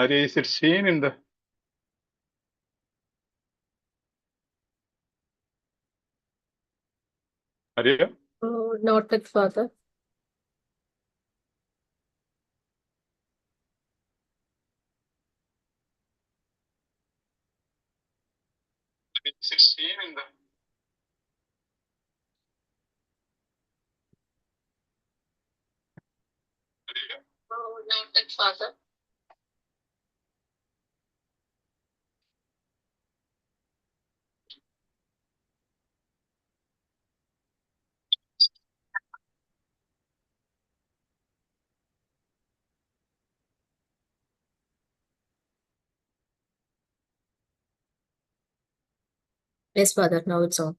Arya, is it seen in the? Arya? Oh, noted, Father. Is it seen in the? Arya? Oh, noted, Father. Yes, Father. Now it's on.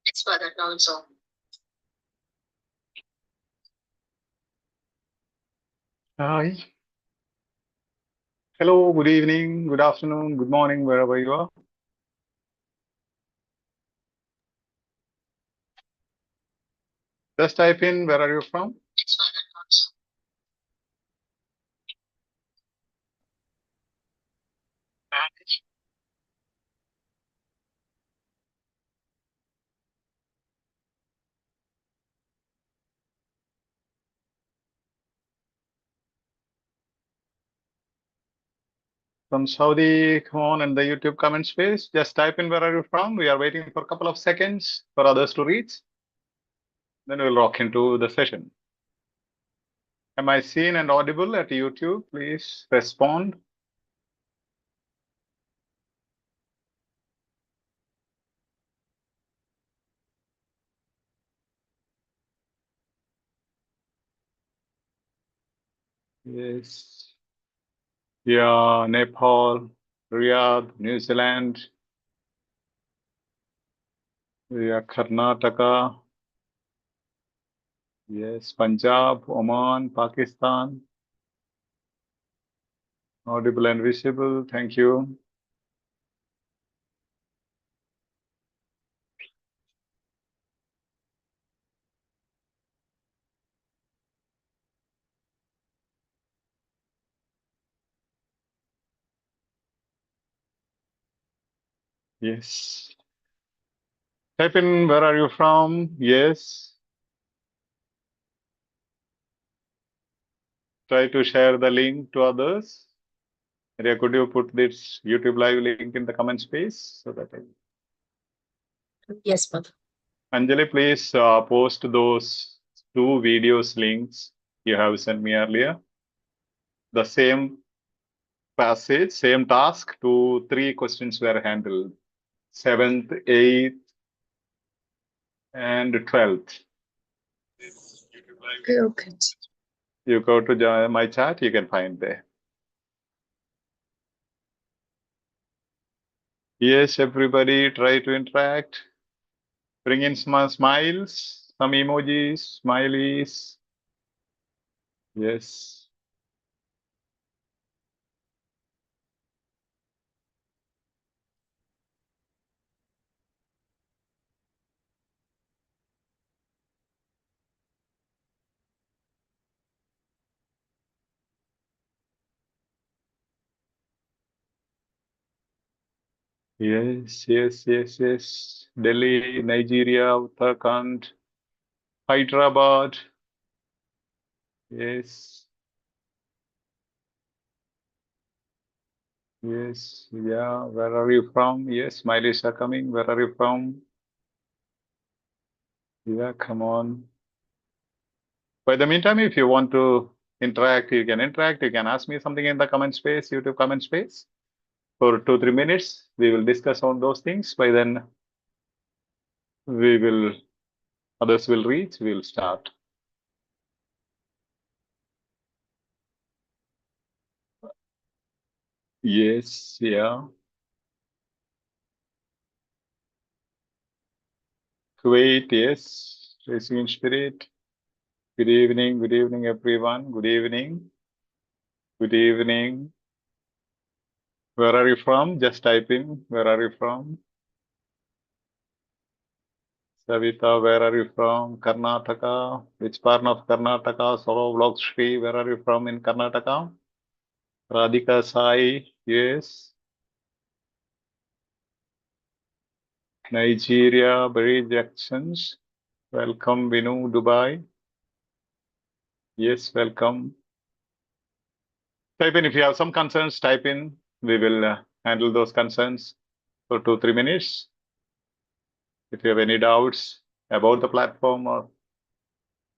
Yes, Father. Now it's on. Hi. Hello, good evening, good afternoon, good morning, wherever you are. Just type in where are you from? Yes, Father. Now it's on. From Saudi, come on in the YouTube comment space. Just type in where are you from. We are waiting for a couple of seconds for others to reach. Then we'll rock into the session. Am I seen and audible at YouTube? Please respond. Yes. Yeah, Nepal, Riyadh, New Zealand. Yeah, Karnataka. Yes, Punjab, Oman, Pakistan. Audible and visible. Thank you. Yes. Type in where are you from? Yes. Try to share the link to others. Maria, could you put this YouTube live link in the comment space so that Yes, Father. Anjali, please post those two videos links you have sent me earlier. The same passage, same task, 3 questions were handled. 7th, 8th, and 12th. Okay. You go to my chat, you can find there. Yes, everybody try to interact. Bring in some smiles, some emojis, smileys. Yes. Yes, yes, yes, yes. Delhi, Nigeria, Uttarakhand, Hyderabad. Yes. Yes. Yeah. Where are you from? Yes, smileys are coming. Where are you from? Yeah, come on. By the meantime, if you want to interact, you can interact. You can ask me something in the comment space, YouTube comment space. For 2-3 minutes, we will discuss on those things. By then, others will reach, we'll start. Yes, yeah. Kuwait, yes. Racing in spirit. Good evening, everyone. Good evening. Good evening. Where are you from? Just type in. Where are you from? Savita, where are you from? Karnataka. Which part of Karnataka? Solo Vlog Shri, where are you from in Karnataka? Radhika Sai, yes. Nigeria, Berry Jacksons. Welcome, Vinu, Dubai. Yes, welcome. Type in if you have some concerns, type in. We will handle those concerns for 2-3 minutes. If you have any doubts about the platform or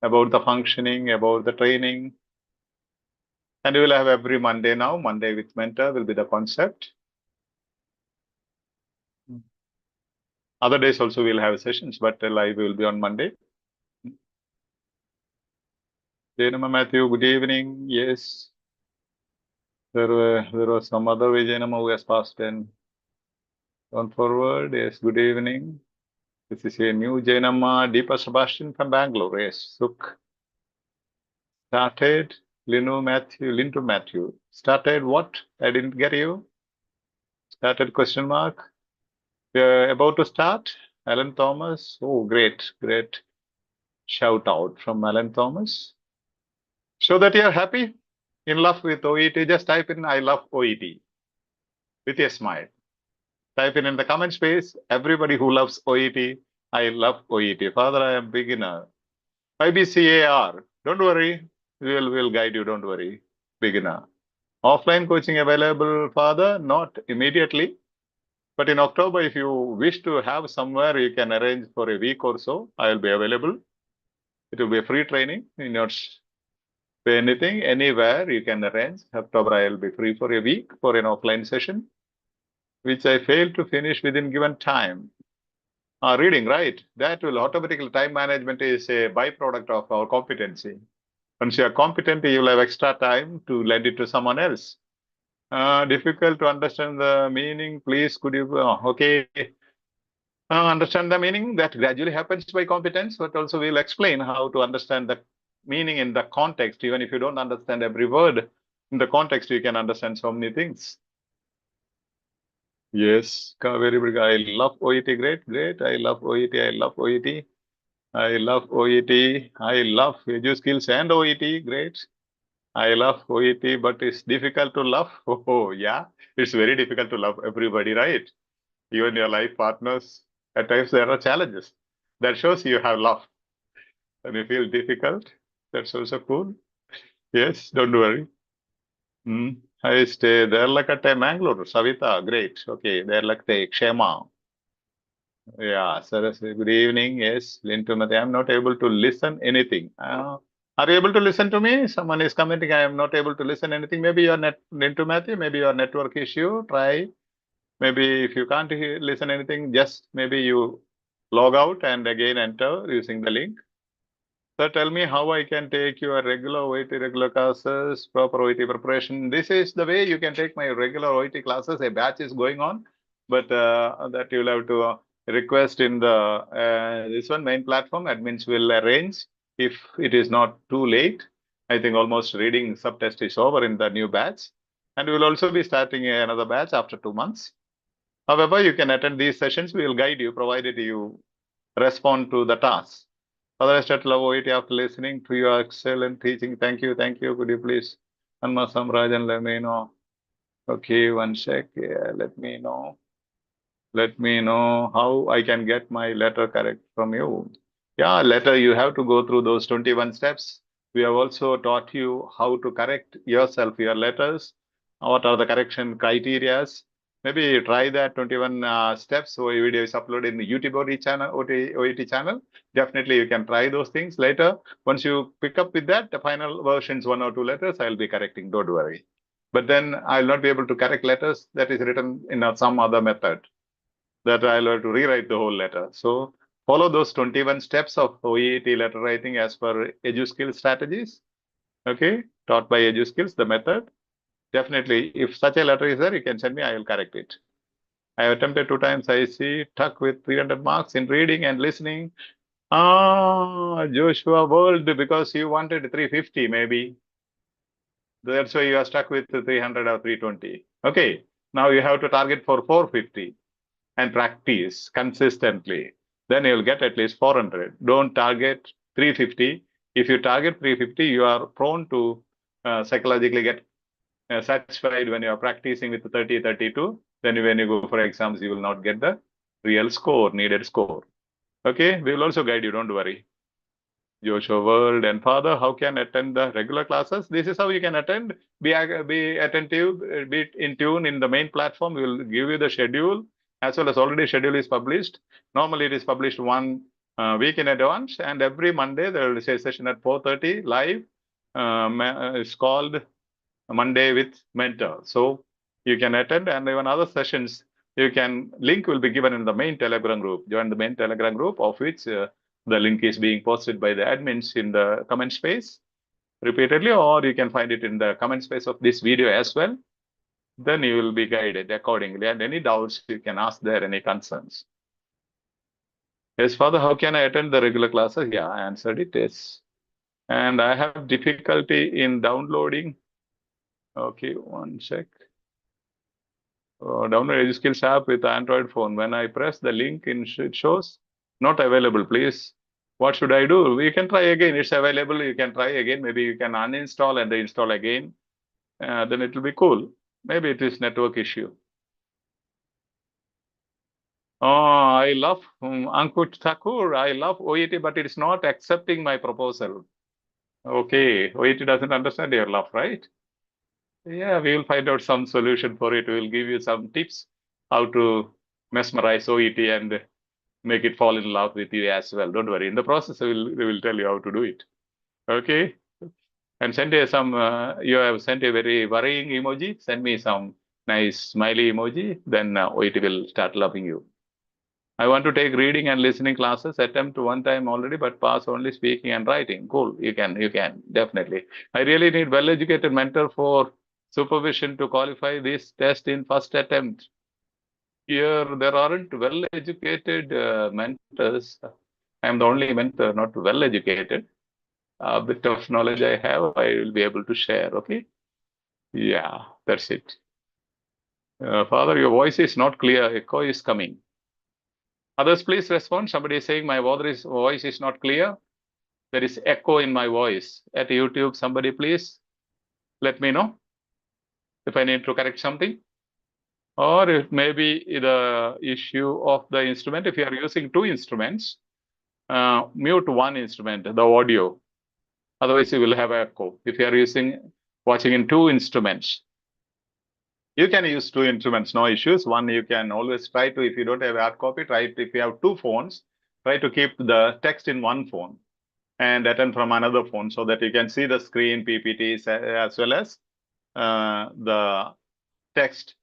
about the functioning, about the training, and we will have every Monday now. Monday with mentor will be the concept. Other days also we'll have sessions, but live will be on Monday. Jainama Matthew, good evening. Yes. There was some other Jainama who has passed in. On forward. Yes, good evening. This is a new Jainama, Deepa Sebastian from Bangalore. Yes, Suk. Started. Lintu Matthew. Started what? I didn't get you. Started question mark. We're about to start. Alan Thomas. Oh, great, great. Shout out from Alan Thomas. Show that you're happy, in love with OET. Just type in I love OET with a smile. Type in the comment space. Everybody who loves OET, I love OET. Father, I am beginner. IBCAR. Don't worry. We'll guide you. Don't worry. Beginner. Offline coaching available, Father? Not immediately. But in October, if you wish to have somewhere, you can arrange for a week or so. I will be available. It will be a free training. You not pay anything, anywhere you can arrange. October, I will be free for a week for an offline session, which I failed to finish within given time. Reading, right? That will automatically, time management is a byproduct of our competency. Once you are competent, you will have extra time to lend it to someone else. Difficult to understand the meaning. Please, could you, okay. Understand the meaning that gradually happens by competence, but also we'll explain how to understand the meaning in the context. Even if you don't understand every word in the context, you can understand so many things. Yes, very big. I love OET. Great, great. I love OET. I love OET. I love OET. I love EduSkills and OET. Great. I love OET, but it's difficult to love. Oh, yeah. It's very difficult to love everybody, right? Even your life partners. At times there are challenges. That shows you have love. And you feel difficult. That's also cool. Yes, don't worry. I stay there like at Mangalore. Savita, great. Okay, there like the Kshema. Yeah, Saraswati, good evening. Yes, Lintumati, I'm not able to listen anything. Are you able to listen to me? Someone is commenting, I am not able to listen anything. Maybe your Lintumati, maybe your network issue. Try. Maybe if you can't listen anything, just maybe you log out and again enter using the link. So tell me how I can take your regular OET regular classes, proper OET preparation. This is the way you can take my regular OET classes. A batch is going on, but that you'll have to request in the this one main platform. Admins will arrange if it is not too late. I think almost reading subtest is over in the new batch, and we will also be starting another batch after 2 months. However, you can attend these sessions. We will guide you, provided you respond to the tasks. Otherwise, I love OET after listening to your excellent teaching. Thank you, thank you. Could you please, Anma Samrajan, let me know. Okay, one sec. Yeah, let me know. Let me know how I can get my letter correct from you. Yeah, letter, you have to go through those 21 steps. We have also taught you how to correct yourself, your letters. What are the correction criterias? Maybe try that 21 steps. So a video is uploaded in the YouTube OET channel. Definitely you can try those things later. Once you pick up with that, the final versions, 1 or 2 letters, I'll be correcting. Don't worry. But then I'll not be able to correct letters that is written in some other method, that I'll have to rewrite the whole letter. So follow those 21 steps of OET letter writing as per EduSkills strategies. Okay, taught by EduSkills, the method. Definitely, if such a letter is there, you can send me, I will correct it. I have attempted 2 times. I see Tuck with 300 marks in reading and listening. Joshua World, because you wanted 350 maybe. That's why you are stuck with 300 or 320. Okay. Now you have to target for 450 and practice consistently. Then you'll get at least 400. Don't target 350. If you target 350, you are prone to psychologically get satisfied when you are practicing with 30, 32. Then when you go for exams, you will not get the real score, needed score. Okay, we will also guide you, don't worry. Joshua World and Father, how can attend the regular classes? This is how you can attend. Be attentive, be in tune in the main platform. We will give you the schedule as well as already schedule is published. Normally it is published one week in advance, and every Monday there will be a session at 4:30 live. It's called Monday with Mentor. So you can attend, and even other sessions you can, link will be given in the main Telegram group. Join the main Telegram group, of which the link is being posted by the admins in the comment space repeatedly, or you can find it in the comment space of this video as well. Then you will be guided accordingly, and any doubts you can ask there, any concerns. Yes, Father, how can I attend the regular classes? Yeah, I answered it, yes. And I have difficulty in downloading. Okay, one sec. Download EduSkills app with Android phone. When I press the link, it shows not available. Please, what should I do? You can try again. It's available. You can try again. Maybe you can uninstall and install again. Then it will be cool. Maybe it is network issue. Oh, I love Ankut Thakur. I love OET, but it's not accepting my proposal. Okay, OET doesn't understand your love, right? Yeah, we will find out some solution for it. We will give you some tips how to mesmerize OET and make it fall in love with you as well. Don't worry. In the process, we will tell you how to do it. Okay. And send you some, you have sent a very worrying emoji. Send me some nice smiley emoji. Then OET will start loving you. I want to take reading and listening classes. Attempt one time already, but pass only speaking and writing. Cool. You can, definitely. I really need well-educated mentor for supervision to qualify this test in first attempt. Here, there aren't well-educated mentors. I'm the only mentor, not well-educated. A bit of knowledge I have, I will be able to share. Okay. Yeah, that's it. Father, your voice is not clear. Echo is coming. Others, please respond. Somebody is saying my voice is not clear. There is echo in my voice. At YouTube, somebody please let me know if I need to correct something. Or if maybe the issue of the instrument, if you are using two instruments, mute one instrument, the audio. Otherwise, you will have echo. If you are watching in two instruments, you can use two instruments, no issues. One, you can always try to, if you don't have hard copy, try to, if you have two phones, try to keep the text in one phone and attend from another phone so that you can see the screen, PPTs, as well as the text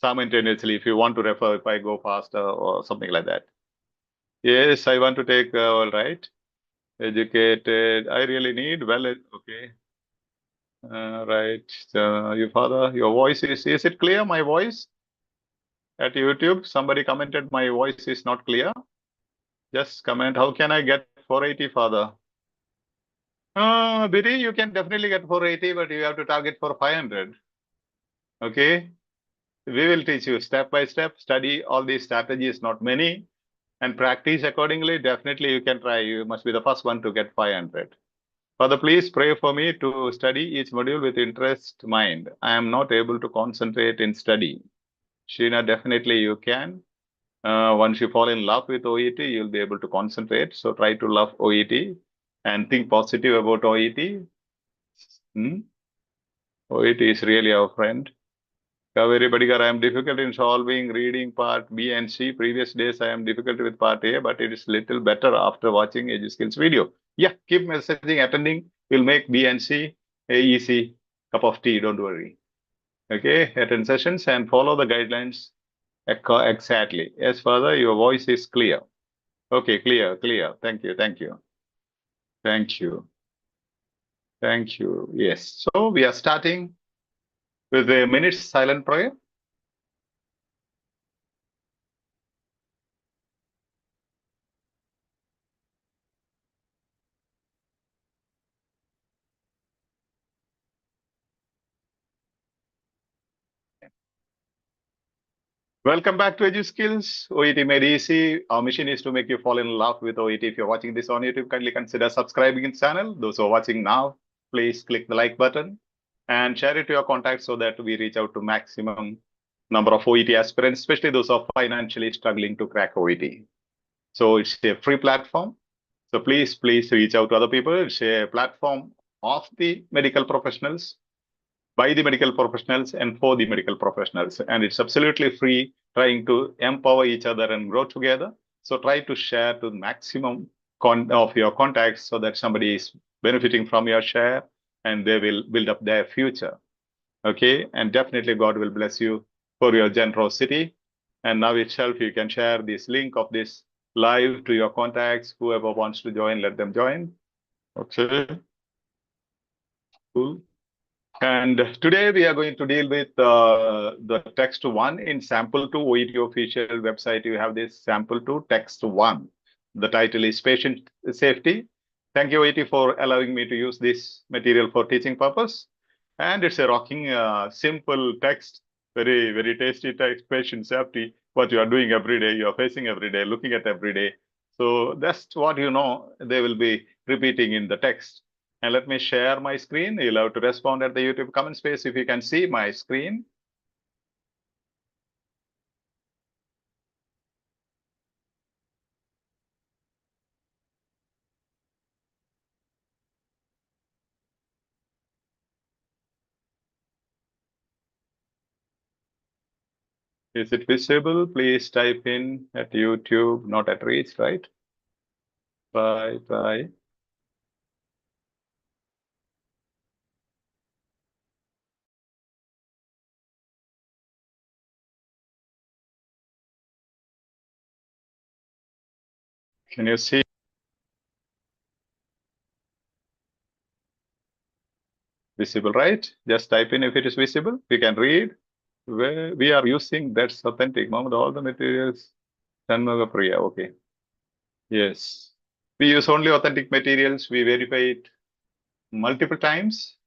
simultaneously if you want to refer, if I go faster or something like that. Yes, I want to take, all right. Educated, I really need, well, okay. Right. Your father, your voice is it clear, my voice? At YouTube, somebody commented my voice is not clear. Just comment, how can I get 480, father? Biddy, you can definitely get 480, but you have to target for 500. Okay. We will teach you step by step, study all these strategies, not many, and practice accordingly. Definitely you can try. You must be the first one to get 500. Father, please pray for me to study each module with interest mind. I am not able to concentrate in study. Sheena, definitely you can. Once you fall in love with OET, you'll be able to concentrate. So try to love OET and think positive about OET. OET is really our friend. Kaveri Badigar, I am difficult in solving reading part B and C. Previous days, I am difficult with part A, but it is little better after watching EduSkills video. Yeah, keep messaging, attending. We'll make B and C a easy cup of tea. Don't worry. Okay, attend sessions and follow the guidelines exactly. Yes, Father, your voice is clear. Okay, clear. Thank you. Yes. So we are starting with a minute silent prayer. Welcome back to EduSkills, OET Made Easy. Our mission is to make you fall in love with OET. If you're watching this on YouTube, kindly consider subscribing to the channel. Those who are watching now, please click the like button and share it to your contacts so that we reach out to maximum number of OET aspirants, especially those who are financially struggling to crack OET. So it's a free platform. So please reach out to other people. It's a platform of the medical professionals, by the medical professionals and for the medical professionals. And it's absolutely free, trying to empower each other and grow together. So try to share to the maximum of your contacts so that somebody is benefiting from your share and they will build up their future. Okay. And definitely God will bless you for your generosity. And now itself, you can share this link of this live to your contacts. Whoever wants to join, let them join. Okay. Cool. And today we are going to deal with the text one in sample two OET official website. You have this sample two text one. The title is patient safety. Thank you, OET, for allowing me to use this material for teaching purpose. And it's a rocking, simple text, very tasty text, patient safety, what you are doing every day, you are facing every day, looking at every day. So that's what you know they will be repeating in the text. And let me share my screen. You'll have to respond at the YouTube comment space if you can see my screen. Is it visible? Please type in at YouTube, not at Reach, right? Bye. Can you see? Visible, right? Just type in if it is visible. We can read. Where we are using that's authentic. Mohammed, all the materials. Priya. Okay. Yes. We use only authentic materials. We verify it multiple times.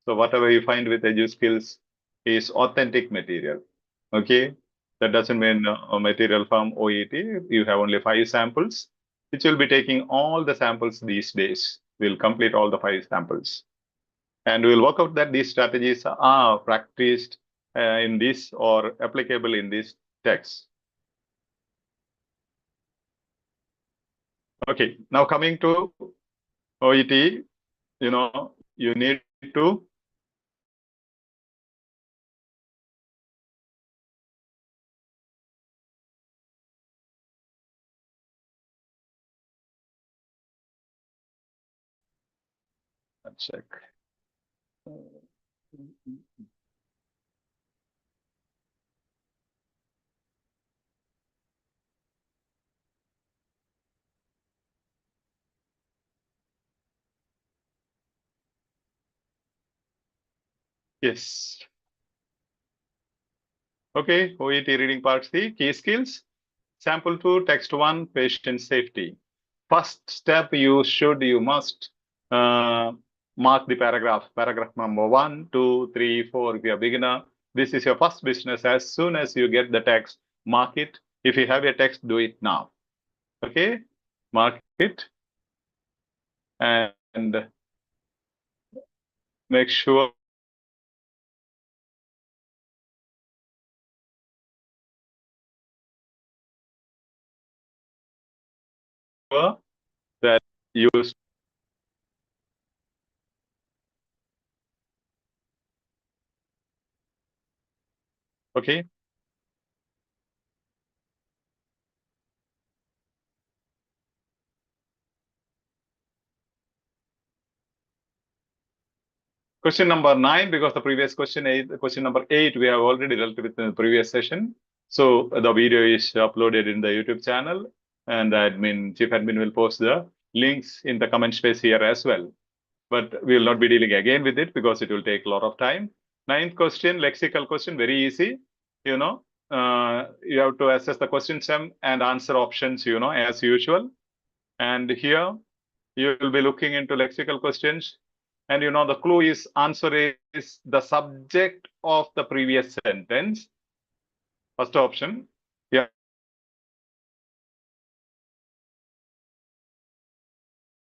So whatever you find with EduSkills is authentic material. Okay. That doesn't mean a material from OET. You have only 5 samples, which will be taking all the samples these days. We'll complete all the 5 samples. And we'll work out that these strategies are practiced in this or applicable in this text. Okay, now coming to OET, you need to check. Yes. Okay, OET reading part 3, key skills. Sample 2, text 1, patient safety. First step, you must mark the paragraph. Paragraph number 1, 2, 3, 4. If you're a beginner, this is your first business. As soon as you get the text, mark it. If you have your text, do it now. Okay, mark it and make sure that you. Okay. Question number 9, because the previous question number 8, we have already dealt with in the previous session. So the video is uploaded in the YouTube channel, and the chief admin will post the links in the comment space here as well. But we will not be dealing again with it because it will take a lot of time. 9th question, lexical question, very easy. You have to assess the question sum and answer options, as usual. And here you will be looking into lexical questions. And the clue is answer is the subject of the previous sentence. First option. Yeah.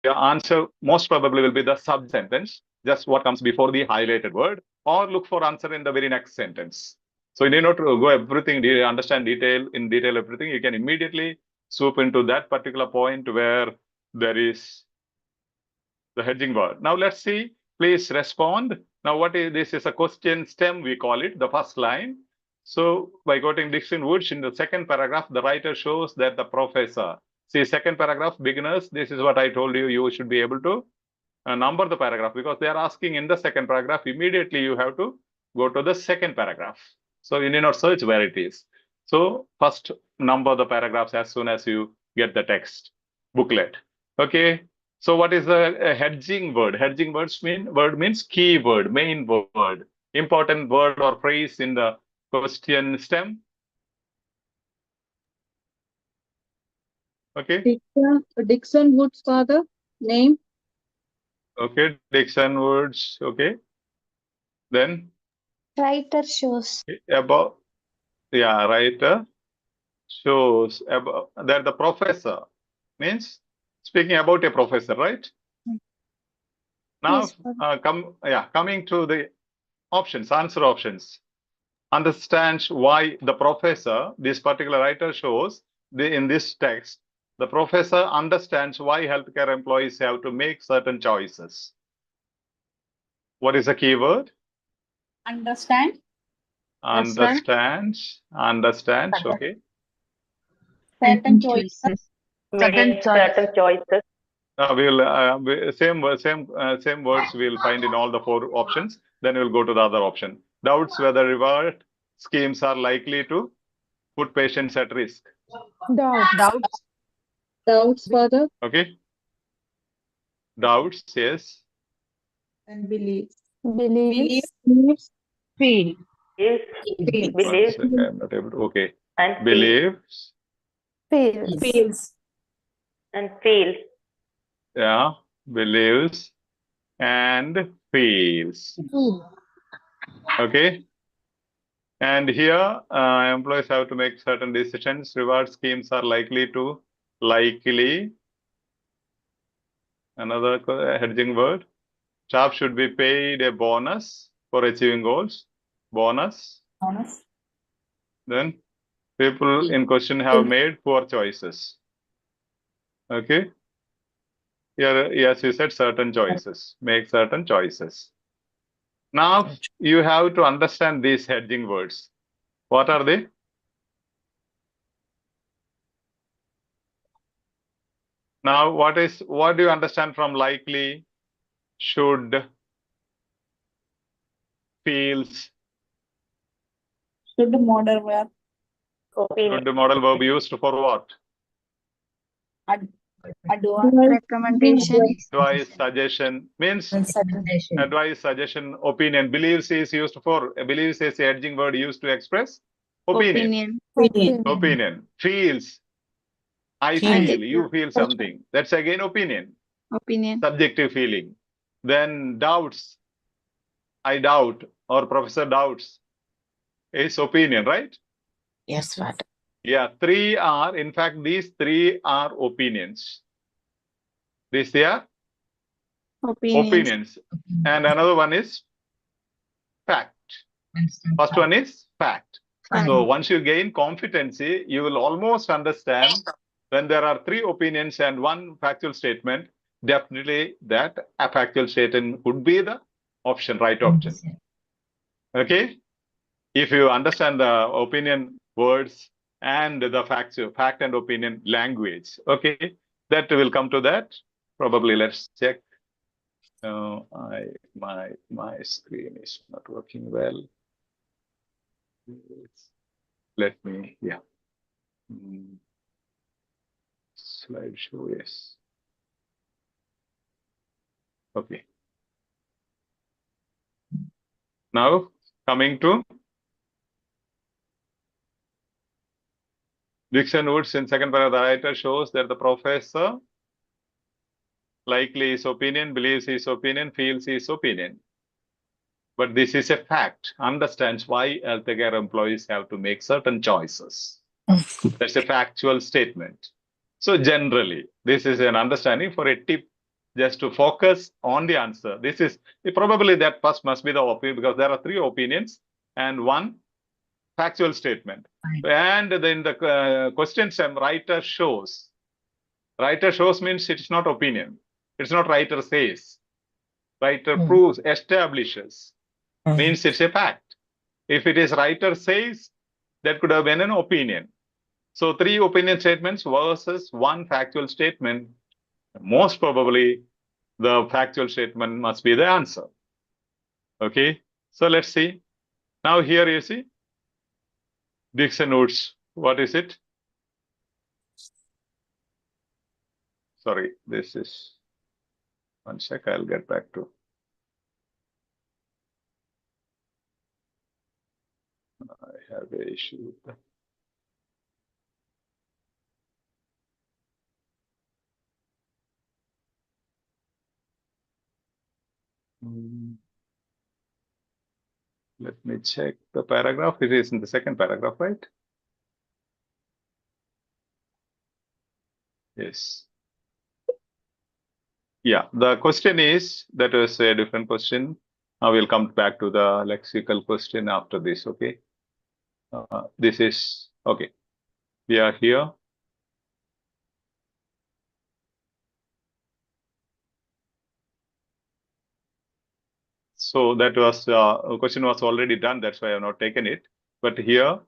Your answer most probably will be the sub sentence, just what comes before the highlighted word, or look for answer in the very next sentence. So you need not to go everything, understand detail everything. You can immediately swoop into that particular point where there is the hedging word. Now let's see. Please respond. Now what is this? Is a question stem, we call it, the first line. So by quoting Dixon Woods in the second paragraph, the writer shows that the professor. See, second paragraph, beginners, this is what I told you. You should be able to number the paragraph because they are asking in the second paragraph. Immediately you have to go to the second paragraph. So you need not search where it is. So first number the paragraphs as soon as you get the text booklet. Okay. So what is a hedging word? Hedging words word means key word, main word, important word or phrase in the question stem. Okay. Dixon Wood's father name. Okay. Dixon Woods. Okay. Then Writer shows. about, yeah, writer shows about that the professor means speaking about a professor, right? Now, Yes, coming to the options, answer options. Understands why the professor, this particular writer shows in this text, the professor understands why healthcare employees have to make certain choices. What is the keyword? Understand. Understands. Okay. Certain choices. Make certain choices. Same words we'll find in all the four options. Then we'll go to the other option. Doubts whether reward schemes are likely to put patients at risk. Doubts further. Okay. Doubts, yes. And believes. believes, Feel. Is, One believes, second, I'm not able to. Okay. and Believes. feels, and feels. Yeah. Believes and feels. Okay. And here, employees have to make certain decisions. Reward schemes are likely. Another hedging word. Staff should be paid a bonus for achieving goals. Bonus. Then people in question have made poor choices. Okay. Here, yes, you said certain choices. Make certain choices. Now you have to understand these hedging words. What are they? Now, what do you understand from likely, should, feels? Should model verb. Opinion. Should the modal verb used for what? recommendation, Advice, suggestion means advice, suggestion, opinion. Believes is used for, believes is a hedging word used to express opinion. Opinion. Feels. I feel, you feel something. That's again opinion. Subjective feeling. Then doubts. I doubt or professor doubts is opinion, right? Yes, what? Yeah, in fact, these three are opinions. These are opinions. And another one is fact. First one is fact. So once you gain competency, you will almost understand when there are three opinions and one factual statement, definitely that a factual statement would be the option, right option. Okay. If you understand the opinion words and the fact and opinion language, okay, that will come to that. Probably let's check. My screen is not working well. Let me, yeah. Slideshow, yes. Okay. Now coming to Dixon Woods in second paragraph, the writer shows that the professor likely his opinion, believes his opinion, feels his opinion. but this is a fact, understands why healthcare employees have to make certain choices. That's a factual statement. So generally, this is an understanding for a tip just to focus on the answer. This is probably that first must be the opinion because there are 3 opinions and 1 factual statement. And then the question stem writer shows. Writer shows means it's not opinion. It's not writer says. Writer proves, establishes. Means it's a fact. If it is writer says, that could have been an opinion. So 3 opinion statements versus 1 factual statement. Most probably, the factual statement must be the answer. Okay, so let's see. Now here you see Dixon Woods. What is it? Sorry, this is 1 sec. I'll get back to. I have an issue with that. Let me check the paragraph. It is in the second paragraph, right? Yes. Yeah, the question is, that was a different question. I will come back to the lexical question after this, okay? This is, okay. We are here. So that was, question was already done. That's why I have not taken it. But here,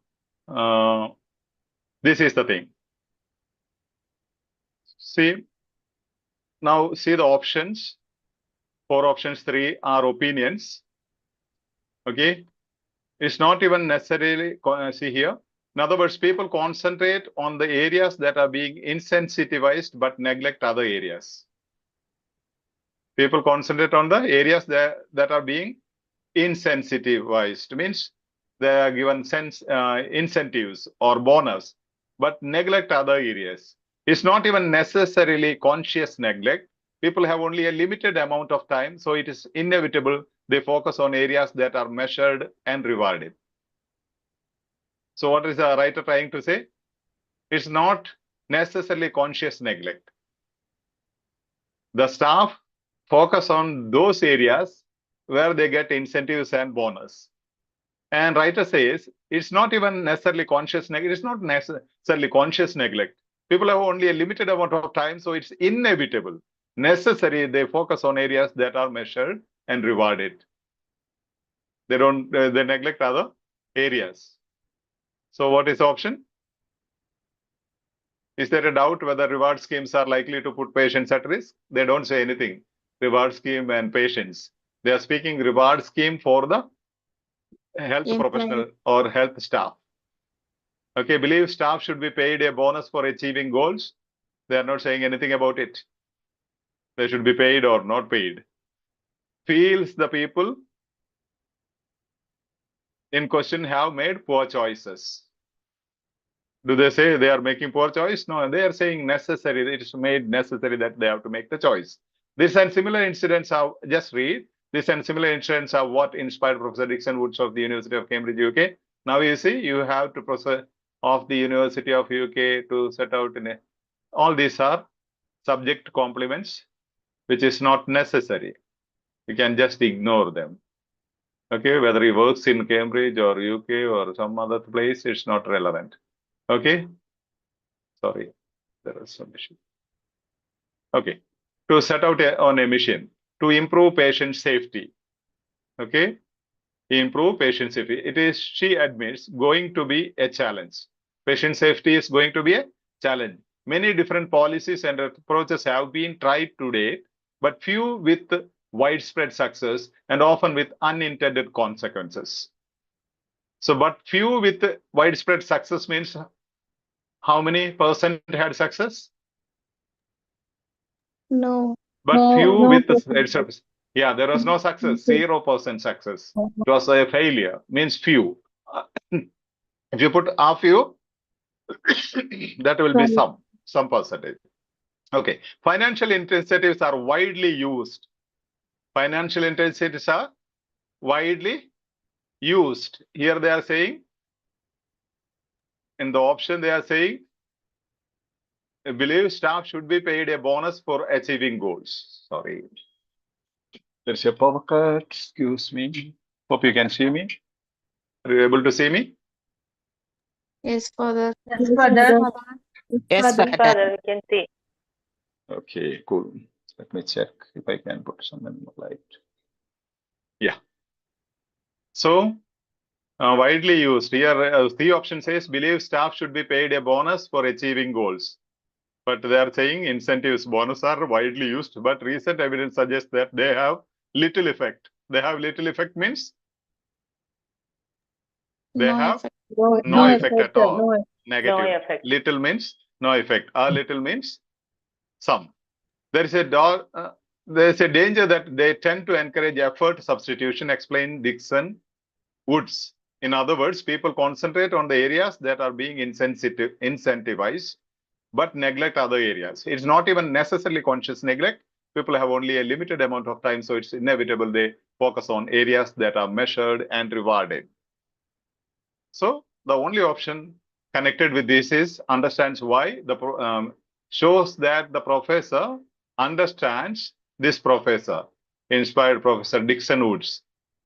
this is the thing. See, now see the options. 4 options, 3 are opinions. Okay. It's not even necessarily, see here. In other words, people concentrate on the areas that are being insensitivized but neglect other areas. People concentrate on the areas that are being insensitivized, means they are given incentives or bonus, but neglect other areas. It's not even necessarily conscious neglect. People have only a limited amount of time, so it is inevitable they focus on areas that are measured and rewarded. So what is the writer trying to say? It's not necessarily conscious neglect. The staff focus on those areas where they get incentives and bonus. And writer says it's not even necessarily conscious neglect. It's not necessarily conscious neglect. People have only a limited amount of time, so it's inevitable. Necessary, they focus on areas that are measured and rewarded. They don't, they neglect other areas. So what is the option? Is there a doubt whether reward schemes are likely to put patients at risk? They don't say anything. Reward scheme and patients. They are speaking reward scheme for the health professional or health staff. Okay, believe staff should be paid a bonus for achieving goals. They are not saying anything about it. They should be paid or not paid. Feels the people in question have made poor choices. Do they say they are making poor choice? No, they are saying necessary. It is made necessary that they have to make the choice. This and similar incidents are, just read, this and similar incidents are what inspired Professor Dixon Woods of the University of Cambridge, UK. Now you see, you have to process of the University of UK to set out in a, all these are subject complements, which is not necessary. You can just ignore them. Okay, whether he works in Cambridge or UK or some other place, it's not relevant. Okay, sorry, there is some issue. Okay, to set out on a mission to improve patient safety. Okay, improve patient safety. It is, she admits, going to be a challenge. Patient safety is going to be a challenge. Many different policies and approaches have been tried to date, but few with widespread success and often with unintended consequences. So, but few with widespread success means how many percent had success? No. But No, few no with the percent. yeah, there was no success, 0% success. It was a failure, means few. If you put a few, that will be some percentage. Okay, financial incentives are widely used. Financial incentives are widely used. Here they are saying, in the option they are saying, I believe staff should be paid a bonus for achieving goals. Sorry. There's a power cut. Excuse me. Hope you can see me. Are you able to see me? Yes, Father. Yes, Father. Yes, Yes, Father, we can see. Okay, cool. Let me check if I can put some in the light. Yeah. So, widely used. Here, the option says, believe staff should be paid a bonus for achieving goals. But they are saying incentives, bonus are widely used, but recent evidence suggests that they have little effect. They have little effect means they No have effect. no effect at all. No. Negative. No effect. Little means no effect. A little means some. There is a danger that they tend to encourage effort substitution, explain Dixon Woods. In other words, people concentrate on the areas that are being incentivized, but neglect other areas. It's not even necessarily conscious neglect. People have only a limited amount of time, so it's inevitable they focus on areas that are measured and rewarded. So the only option connected with this is understands why shows that the professor understands this professor, inspired Professor Dixon Woods.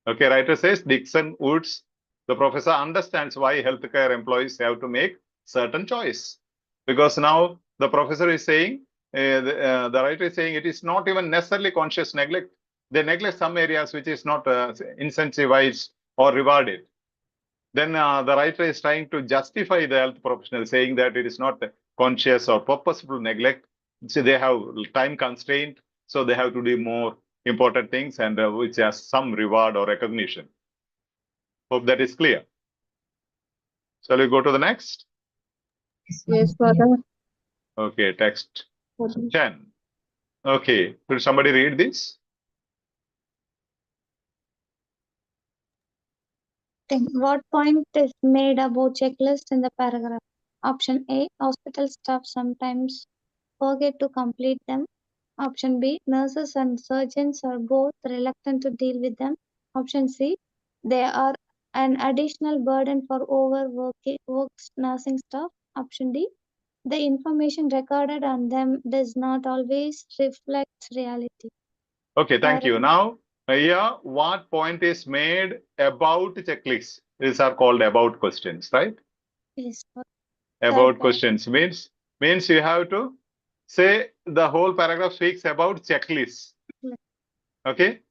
Okay, writer says Dixon Woods, the professor understands why healthcare employees have to make certain choice. Because now the professor is saying, the writer is saying it is not even necessarily conscious neglect. They neglect some areas which is not incentivized or rewarded. Then the writer is trying to justify the health professional, saying that it is not conscious or purposeful neglect. So they have time constraint, so they have to do more important things and which has some reward or recognition. Hope that is clear. Shall we go to the next? Yes, Father. Okay, text 10. Okay, will somebody read this? What point is made about checklist in the paragraph? Option A, hospital staff sometimes forget to complete them. Option B, nurses and surgeons are both reluctant to deal with them. Option C, they are an additional burden for overworked nursing staff. Option D, the information recorded on them does not always reflect reality. Okay, thank you. Now, here, what point is made about checklists? These are called about questions, right? Yes. About Third questions means you have to say the whole paragraph speaks about checklists. Yes. Okay.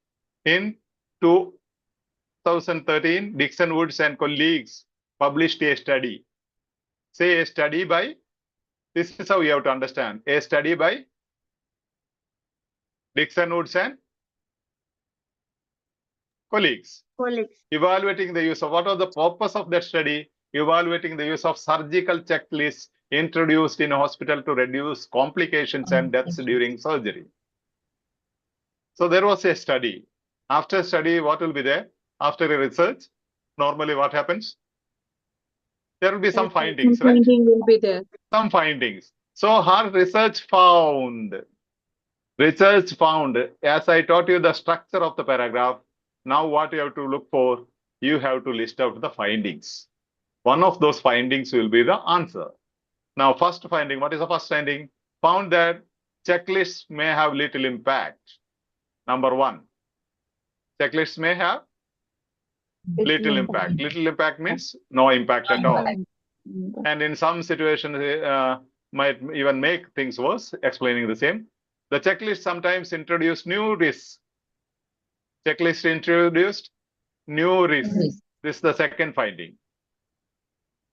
In 2013, Dixon Woods and colleagues published a study. Say a study by, this is how you have to understand. A study by Dixon Woods and colleagues. Evaluating the use of, what was the purpose of that study? Evaluating the use of surgical checklists introduced in a hospital to reduce complications and deaths during surgery. So there was a study. After study, what will be there? After a research, normally what happens? There will be some findings, right? Finding will be there. Some findings. So her research found, as I taught you the structure of the paragraph, now what you have to look for, you have to list out the findings. One of those findings will be the answer. Now, first finding, what is the first finding? Found that checklists may have little impact. Number one, checklists may have little impact. Little impact means no impact at all. And in some situations, might even make things worse, explaining the same. The checklist sometimes introduce new risks. Checklist introduced new risks. This is the second finding.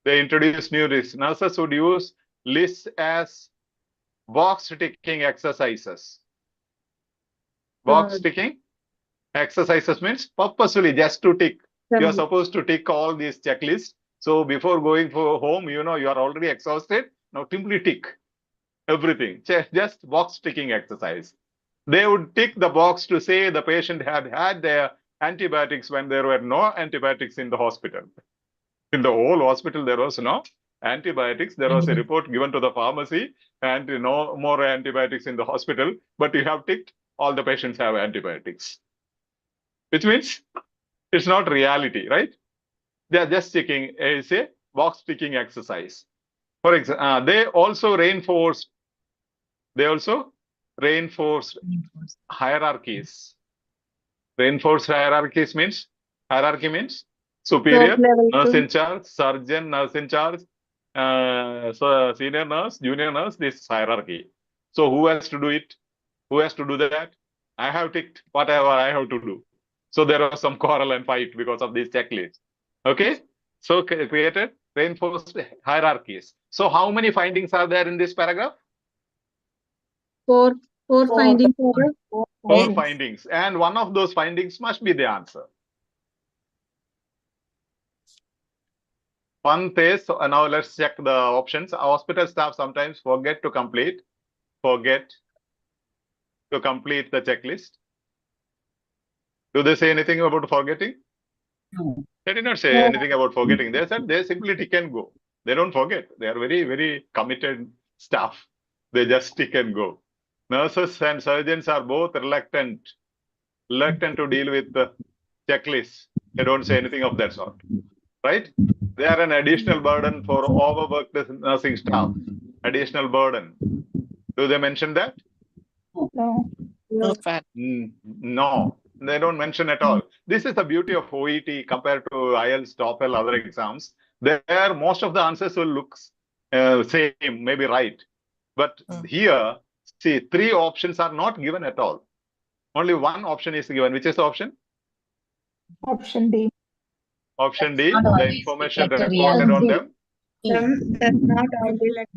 They introduce new risks. Nurses would use lists as box ticking exercises. Box ticking exercises means purposefully just to tick. You are supposed to tick all these checklists. So before going for home, you know, you are already exhausted. Now simply tick everything. Just box ticking exercise. They would tick the box to say the patient had had their antibiotics when there were no antibiotics in the hospital. In the whole hospital, there was no antibiotics. There was a report given to the pharmacy and no more antibiotics in the hospital, but you have ticked all the patients have antibiotics. Which means It's not reality, right? They are just ticking. It's a box ticking exercise. For example, they also reinforced hierarchies. Reinforced hierarchies means hierarchy means superior, level nurse two. in charge, surgeon, nurse in charge, so senior nurse, junior nurse. This hierarchy. So who has to do it? Who has to do that? I have ticked whatever I have to do. So there was some quarrel and fight because of this checklist. Okay. So created reinforced hierarchies. So how many findings are there in this paragraph? Four findings. Four findings. And one of those findings must be the answer. One says, so now let's check the options. Hospital staff sometimes forget to complete the checklist. Do they say anything about forgetting? No. They did not say anything about forgetting. They said they simply tick and go. They don't forget. They are very, very committed staff. They just tick and go. Nurses and surgeons are both reluctant to deal with the checklist. They don't say anything of that sort, right? They are an additional burden for overworked nursing staff. Additional burden. Do they mention that? No. No, they don't mention at all. This is the beauty of OET compared to IELTS, TOEFL, other exams. There, most of the answers will look same, maybe right. But here, see, 3 options are not given at all. Only one option is given. Which is the option? Option D. Option D, Not the always information reflect the recorded on reality. them.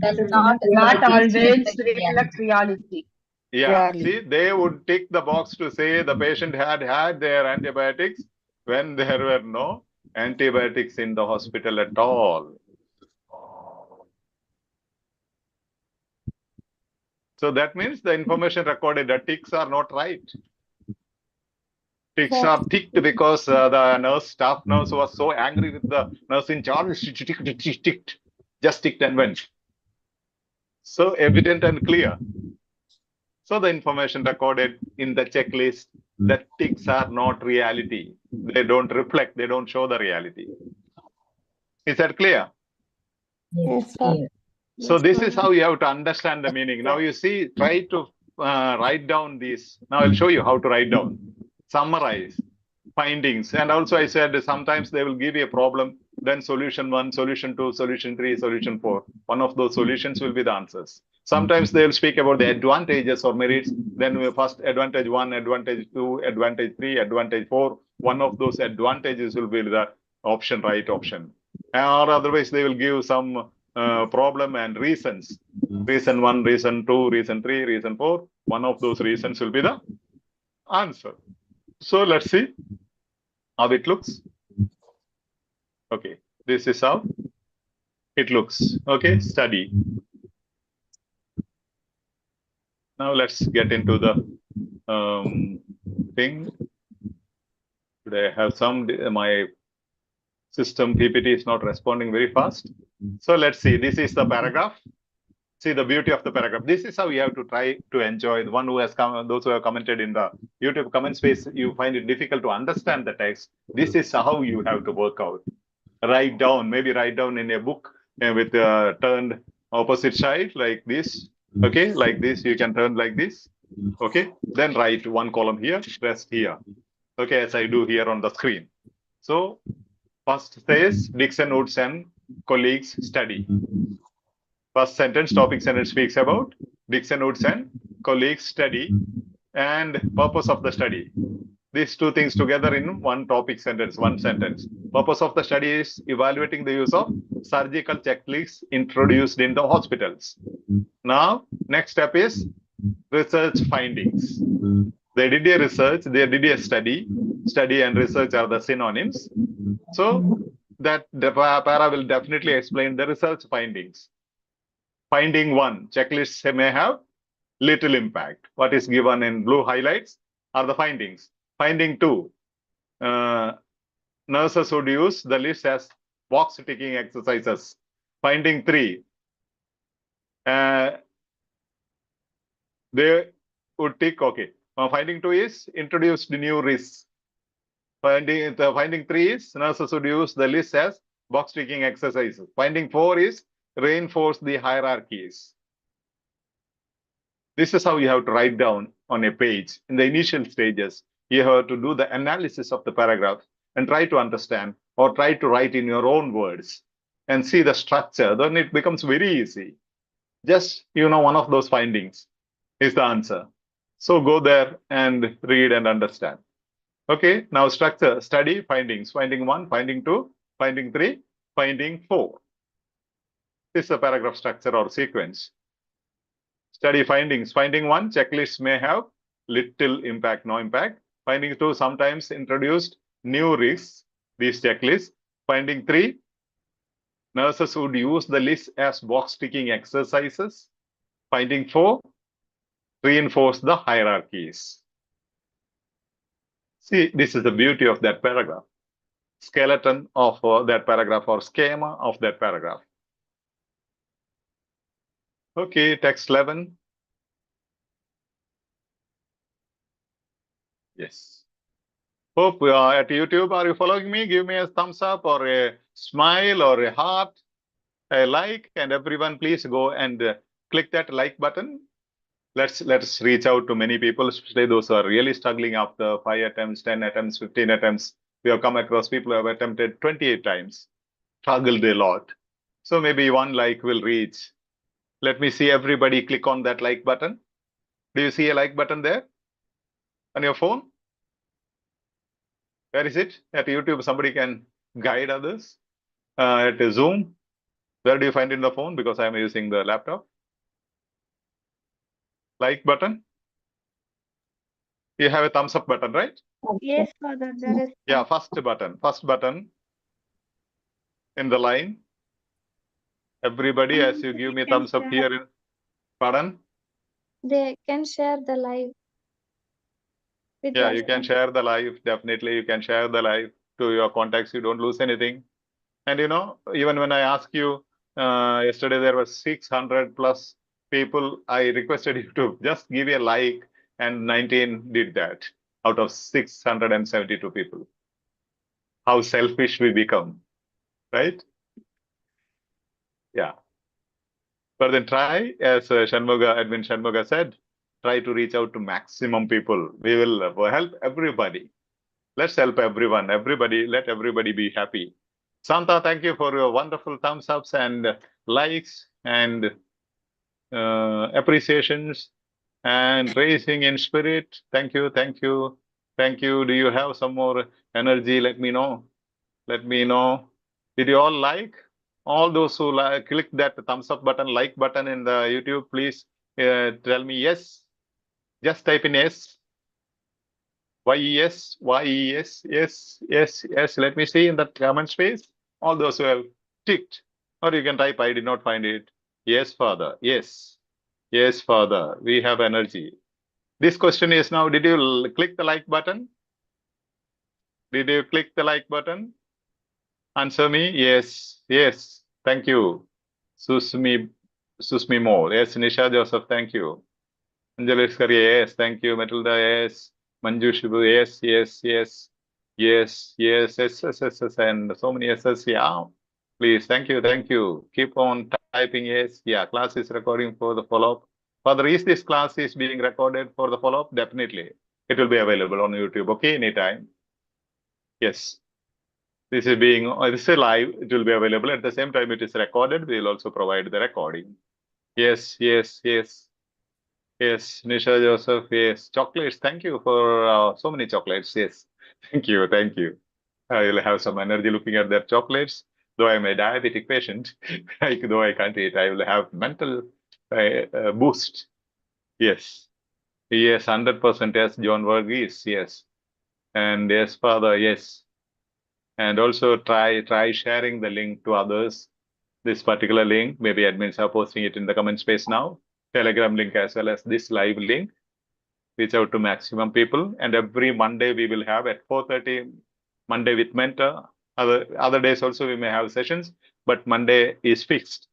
Does not always reflect reality. Yeah, Rarely. see, they would tick the box to say the patient had their antibiotics when there were no antibiotics in the hospital at all. So that means the information recorded, the ticks are not right. Ticks are ticked because the staff nurse was so angry with the nurse in charge. She ticked, just ticked and went. So evident and clear. So the information recorded in the checklist, the ticks are not reality. They don't reflect, they don't show the reality. Is that clear? Yes, sir. So this is how you have to understand the meaning. Now you see, try to write down these. Now I'll show you how to write down, summarize findings. And also I said sometimes they will give you a problem, then solution 1, solution 2, solution 3, solution 4. One of those solutions will be the answers. Sometimes they'll speak about the advantages or merits. Then we first advantage 1, advantage 2, advantage 3, advantage 4. One of those advantages will be the option, right option. Or otherwise they will give some problem and reasons. Reason 1, reason 2, reason 3, reason 4. One of those reasons will be the answer. So let's see how it looks. Okay, this is how it looks. Okay, study. Now let's get into the thing. Today I have my system PPT is not responding very fast. So let's see, this is the paragraph. See the beauty of the paragraph. This is how you have to try to enjoy. The one who has come, those who have commented in the YouTube comment space, you find it difficult to understand the text. This is how you have to work out. Write down, maybe write down in a book with turned opposite side like this. Okay, like this, you can turn like this. Okay, then write one column here, rest here. Okay, as I do here on the screen. So first says Dixon Woods and colleagues study. First sentence, topic sentence speaks about Dixon Woods and colleagues study and purpose of the study. These two things together in one topic sentence, one sentence. Purpose of the study is evaluating the use of surgical checklists introduced in the hospitals. Now, next step is research findings. They did a research, they did a study. Study and research are the synonyms. So that the para will definitely explain the research findings. Finding 1, checklists may have little impact. What is given in blue highlights are the findings. Finding 2, nurses would use the list as box ticking exercises. Finding 3, they would tick, okay. Finding 2 is introduced new risks. Finding 3 is nurses would use the list as box ticking exercises. Finding 4 is reinforce the hierarchies. This is how you have to write down on a page. In the initial stages, you have to do the analysis of the paragraph and try to understand or try to write in your own words and see the structure. Then it becomes very easy. Just, one of those findings is the answer. So go there and read and understand. Okay, now structure, study, findings. Finding 1, finding 2, finding 3, finding 4. This is a paragraph structure or sequence. Study findings. Finding 1, checklists may have little impact, no impact. Finding 2, sometimes introduced new risks, these checklists. Finding 3, nurses would use the list as box ticking exercises. Finding 4, reinforce the hierarchies. See, this is the beauty of that paragraph. Skeleton of that paragraph or schema of that paragraph. Okay, text 11. Yes. Hope at YouTube, are you following me? Give me a thumbs up or a smile or a heart, a like, and everyone please go and click that like button. Let's reach out to many people, especially those who are really struggling after 5 attempts, 10 attempts, 15 attempts. We have come across people who have attempted 28 times, struggled a lot. So maybe 1 like will reach. Let me see everybody click on that like button. Do you see a like button there on your phone? Where is it? At YouTube, somebody can guide others. At Zoom, where do you find it in the phone? Because I'm using the laptop. Like button. You have a thumbs up button, right? Yes, Father, there is. Yeah, first button in the line. Everybody, as you give me thumbs up here, pardon? They can share the live. Yeah, you can share the live. Definitely, you can share the live to your contacts. You don't lose anything. And even when I ask you, yesterday there were 600 plus people. I requested you to just give a like, and 19 did that out of 672 people. How selfish we become, right? Yeah. But then try, as Admin Shanmuga said, try to reach out to maximum people. We will help everybody. Let's help everyone. Let everybody be happy. Santa, thank you for your wonderful thumbs ups and likes and appreciations and raising in spirit. Thank you. Do you have some more energy? Let me know. Did you all like? All those who click that thumbs up button, like button in the YouTube, please tell me yes. Just type in yes. yes. Let me see in the comment space. All those who have ticked, or you can type, I did not find it. Yes, Father. Yes, Father. We have energy. This question is now, did you click the like button? Did you click the like button? Answer me. Yes. Thank you. Susmi Mo. Yes, Nisha Joseph. Thank you. Anjali Iskari. Yes. Thank you. Matilda. Yes. Manju Shibu. Yes. And so many yeses. Yeah. Please. Thank you. Keep on typing yes. Yeah. Class is recording for the follow-up. Father, is this class is being recorded for the follow-up? Definitely. It will be available on YouTube. Okay. Anytime. Yes. This is live. It will be available. At the same time, it is recorded. We will also provide the recording. Yes. Nisha Joseph. Yes. Chocolates. Thank you for so many chocolates. Yes. Thank you. I will have some energy looking at their chocolates. Though I'm a diabetic patient, though I can't eat, I will have mental boost. Yes. 100% yes. John Verghese. Yes. And yes, Father. Yes. And also try sharing the link to others. This particular link, maybe admins are posting it in the comment space now. Telegram link as well as this live link. Reach out to maximum people. And every Monday we will have at 4:30 Monday with mentor. Other days also we may have sessions, but Monday is fixed,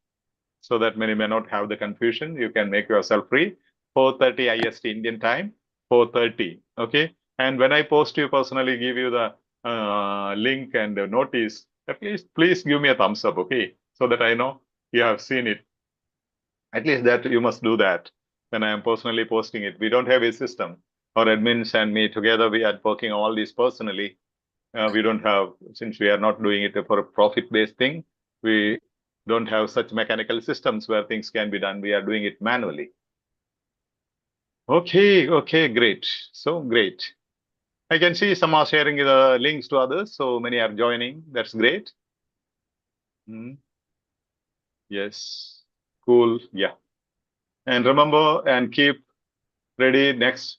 so that many may not have the confusion. You can make yourself free. 4:30 IST Indian time. 4:30. Okay. And when I post you personally, give you the link and notice, at least please give me a thumbs up, okay? So that I know you have seen it. At least that you must do that when I am personally posting it. We don't have a system. Our admins and me together, we are working all these personally. We don't have, since we are not doing it for a profit-based thing, we don't have such mechanical systems where things can be done. We are doing it manually. Okay, great. So great. I can see some are sharing the links to others, so many are joining. That's great. Yes, cool. Yeah. And remember and keep ready next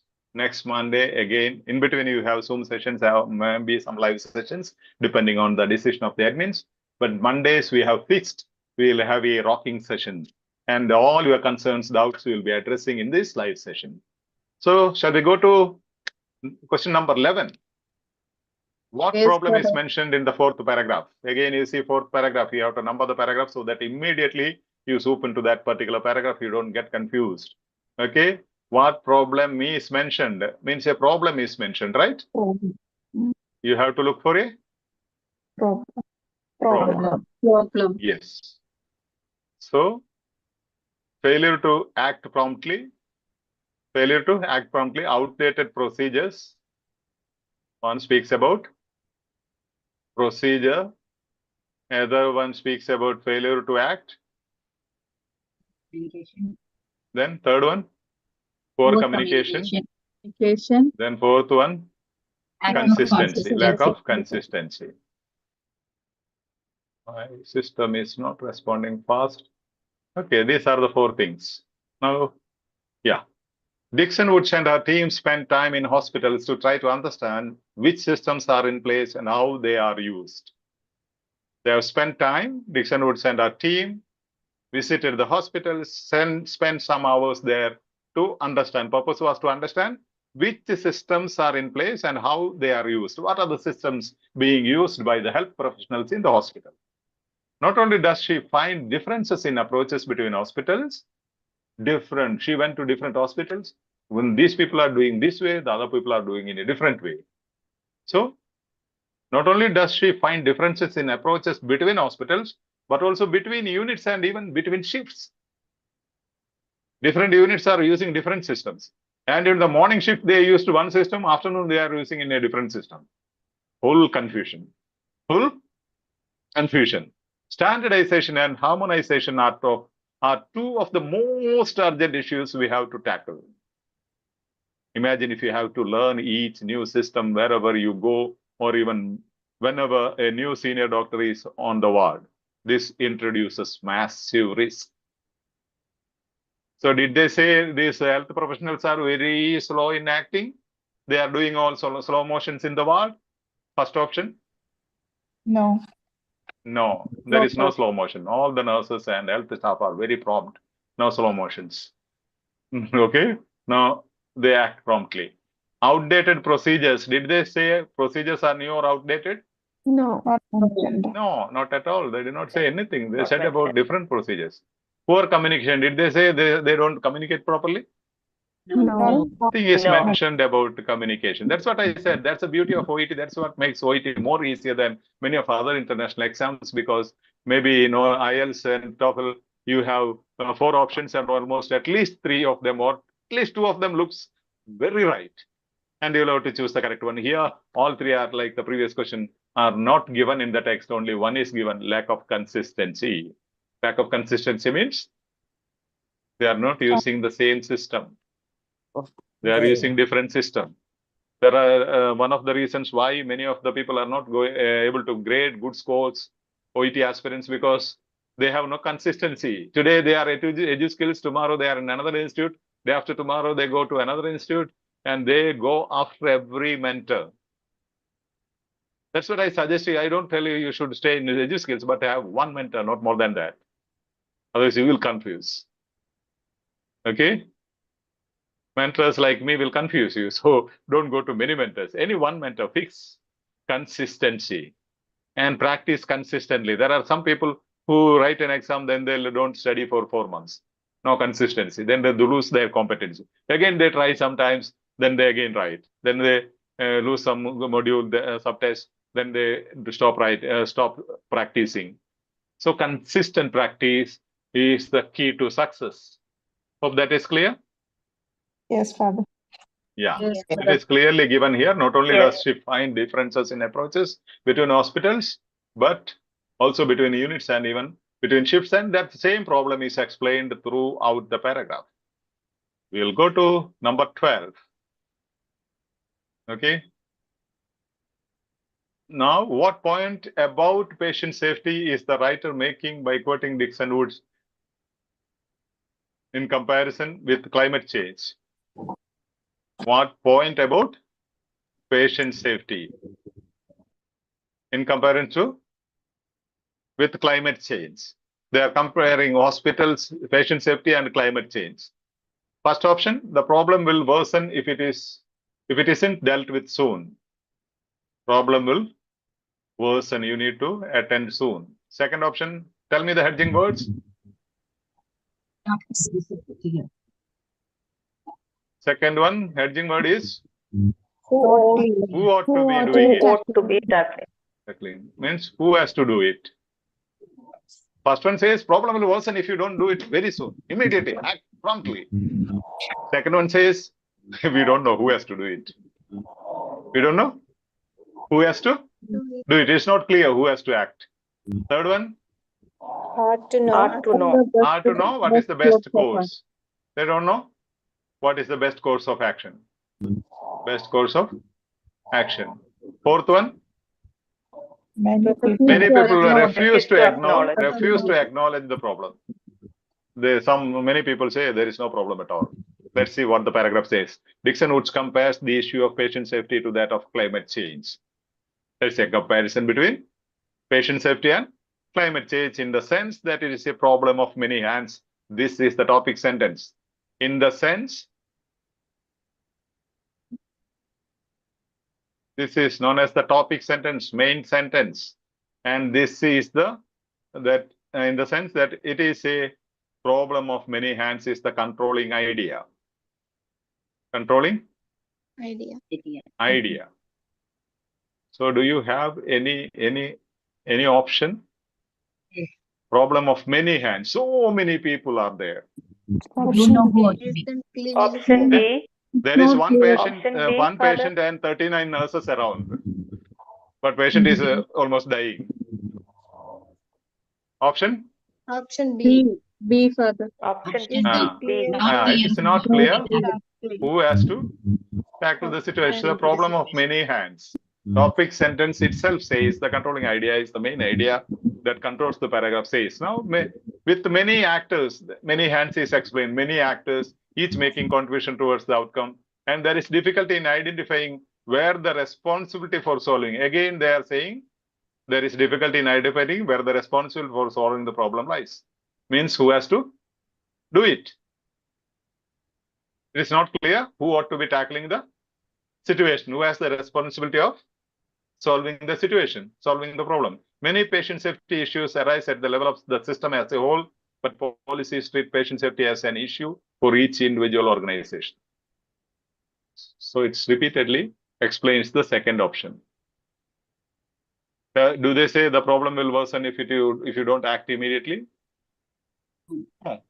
Monday again. In between, you have Zoom sessions, maybe some live sessions, depending on the decision of the admins. But Mondays, we have fixed. We will have a rocking session. And all your concerns, doubts, we will be addressing in this live session. So, shall we go to question number 11? What Yes, problem is sir. mentioned in the fourth paragraph? Again, you see fourth paragraph, you have to number the paragraph so that immediately you swoop into that particular paragraph, you don't get confused. Okay? What problem is mentioned? Means a problem is mentioned, right? Problem. You have to look for a Problem. Problem. Yes. So, failure to act promptly, outdated procedures. One speaks about procedure. Other one speaks about failure to act. Then third one, poor communication. Then fourth one, consistency, lack of consistency. My system is not responding fast. Okay, these are the four things. Now, yeah. Dixon Woods and her team spent time in hospitals to try to understand which systems are in place and how they are used. They have spent time, Dixon Woods and her team visited the hospitals, spent some hours there to understand. Purpose was to understand which systems are in place and how they are used. What are the systems being used by the health professionals in the hospital? Not only does she find differences in approaches between hospitals, she went to different hospitals. When these people are doing this way, the other people are doing in a different way. So, not only does she find differences in approaches between hospitals, but also between units and even between shifts. Different units are using different systems. And in the morning shift, they used one system. Afternoon, they are using in a different system. Full confusion. Standardization and harmonization are two of the most urgent issues we have to tackle. Imagine if you have to learn each new system wherever you go, or even whenever a new senior doctor is on the ward. This introduces massive risk. So did they say these health professionals are very slow in acting? They are doing all slow motions in the ward? First option? No. No, there is no slow motion. All the nurses and health staff are very prompt. No slow motions. Okay? Now they act promptly. Outdated procedures. Did they say procedures are new or outdated? No. Not mentioned. No, not at all. They did not say anything. They said about different procedures. Poor communication. Did they say they don't communicate properly? No. Nothing is No. mentioned about communication. That's what I said. That's the beauty of OET. That's what makes OET more easier than many of other international exams, because maybe IELTS and TOEFL, you have 4 options and almost at least 3 of them or at least 2 of them looks very right. And you'll have to choose the correct one. Here, all 3 are like the previous question, are not given in the text. Only one is given, lack of consistency. Lack of consistency means they are not using the same system. They are using different system. There are one of the reasons why many of the people are not able to grade good scores, OET aspirants, because they have no consistency. Today they are at EduSkills, tomorrow they are in another institute, day after tomorrow they go to another institute, and they go after every mentor. That's what I suggest you. I don't tell you you should stay in EduSkills, but have one mentor, not more than that. Otherwise you will confuse. Okay? Mentors like me will confuse you. So don't go to many mentors. Any one mentor, fix consistency and practice consistently. There are some people who write an exam, then they don't study for 4 months. No consistency. Then they lose their competency. Again, they try sometimes, then they again write. Then they lose some module, subtest, then they stop practicing. So consistent practice is the key to success. Hope that is clear. Yes, Father. Yeah, Yes, it is clearly given here. Not only Yes. does she find differences in approaches between hospitals, but also between units and even between shifts, and that same problem is explained throughout the paragraph. We'll go to number 12. Okay. Now, what point about patient safety is the writer making by quoting Dixon Woods in comparison with climate change? What point about patient safety in comparison to with climate change? They are comparing hospitals, patient safety, and climate change. First option: the problem will worsen if it isn't dealt with soon. Problem will worsen. You need to attend soon. Second option: tell me the hedging words. Second one, hedging word is Who ought to who ought to be ought to doing be it. Ought to be tackling. Exactly. Means who has to do it. First one says problem will worsen if you don't do it very soon, immediately, act promptly. Second one says we don't know who has to do it. We don't know who has to do it. It's not clear who has to act. Third one, Hard to know. hard to know what is the best course. They don't know what is the best course of action. Best course of action. Fourth one, Many people. many people refuse to acknowledge. acknowledge the problem. Many people say there is no problem at all. Let's see what the paragraph says. Dixon Woods compares the issue of patient safety to that of climate change. There's a comparison between patient safety and climate change in the sense that it is a problem of many hands. This is the topic sentence. In the sense, this is known as the topic sentence, main sentence. And this is in the sense that it is a problem of many hands is the controlling idea. Controlling idea. So do you have any option? Problem of many hands. So many people are there. Option B. There is one Option B, one Father. patient and 39 nurses around. But patient is almost dying. Option? Option B. B, Father. Option Is Ah. B. It is not clear who has to tackle the situation. The problem of many hands. Topic sentence itself says the controlling idea is the main idea that controls the paragraph says. Now, with many actors, many hands is explained, many actors, each making contribution towards the outcome. And there is difficulty in identifying where the responsibility for solving. Again, they are saying there is difficulty in identifying where the responsibility for solving the problem lies. Means who has to do it. It is not clear who ought to be tackling the situation, who has the responsibility of solving the situation, solving the problem. Many patient safety issues arise at the level of the system as a whole, but policies treat patient safety as an issue for each individual organization. So it's repeatedly explains the second option. Do they say the problem will worsen if you don't act immediately? No.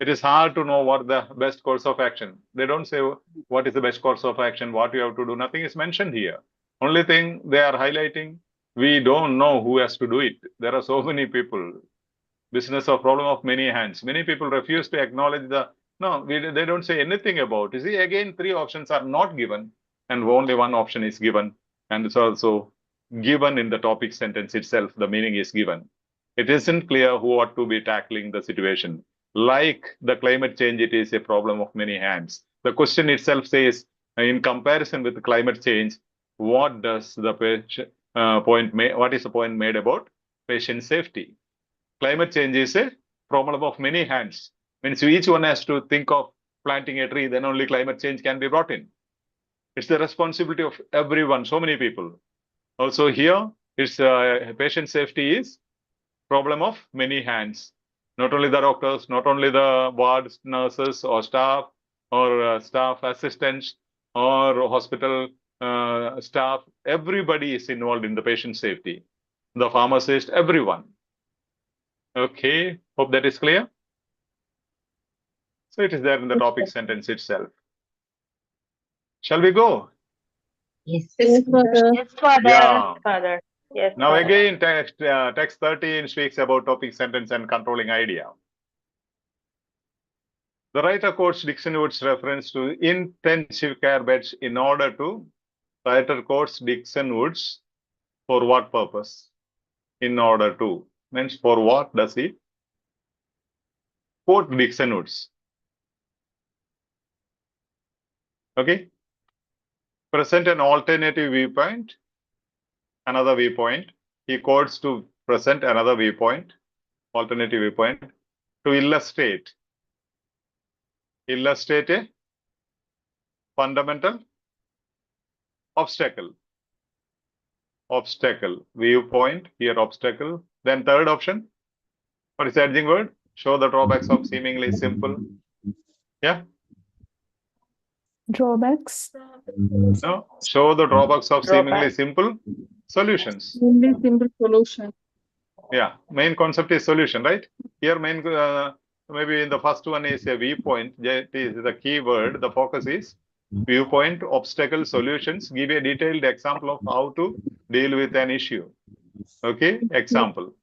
It is hard to know what the best course of action. They don't say what is the best course of action, what you have to do. Nothing is mentioned here. Only thing they are highlighting, we don't know who has to do it. There are so many people. Business of problem of many hands. Many people refuse to acknowledge they don't say anything about. You see, again, three options are not given and only one option is given. And it's also given in the topic sentence itself. The meaning is given. It isn't clear who ought to be tackling the situation. Like the climate change, it is a problem of many hands. The question itself says, in comparison with climate change, what does the what is the point made about patient safety? Climate change is a problem of many hands. Means each one has to think of planting a tree, then only climate change can be brought in. It's the responsibility of everyone, so many people. Also here, it's patient safety is problem of many hands. Not only the doctors, not only the ward nurses or staff or staff assistants, or hospital staff, everybody is involved in the patient safety. The pharmacist, everyone. Okay, hope that is clear. So it is there in the topic sentence itself. Shall we go? Yes, Father. Yes, Father. Yeah. Yes, Father. Yes, Now Father. again, text 13 speaks about topic sentence and controlling idea. The writer quotes Dixon Wood's reference to intensive care beds in order to, writer quotes Dixon Woods for what purpose? In order to, means for what does he quote Dixon Woods? Okay. Present an alternative viewpoint, another viewpoint. He quotes to present another viewpoint, alternative viewpoint, to illustrate a fundamental obstacle, viewpoint, here obstacle. Then third option, what is the edging word? Show the drawbacks of seemingly simple. Yeah? Drawbacks. No? Show the drawbacks of seemingly Drawback. simple solutions. Only simple solution. Yeah, main concept is solution, right? Here main, maybe in the first one is a viewpoint, that is the key word. The focus is viewpoint, obstacle, solutions. Give a detailed example of how to deal with an issue. Okay, example.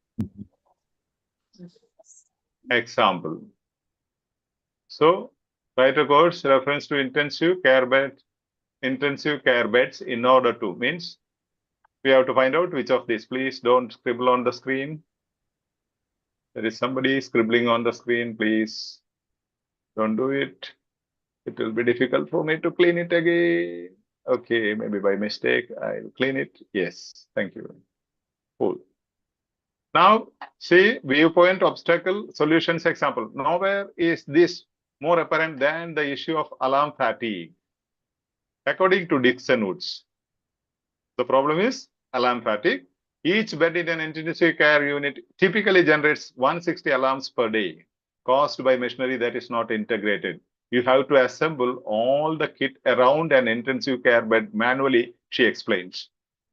So, writer quotes reference to intensive care beds in order to, means we have to find out which of these. Please don't scribble on the screen. There is somebody scribbling on the screen. Please don't do it. It will be difficult for me to clean it again. Okay, maybe by mistake, I'll clean it. Yes, thank you. Cool. Now, see, viewpoint, obstacle, solutions example. Nowhere is this more apparent than the issue of alarm fatigue. According to Dixon Woods, the problem is alarm fatigue. Each bed in an intensive care unit typically generates 160 alarms per day, caused by machinery that is not integrated. You have to assemble all the kit around an intensive care bed manually, she explains.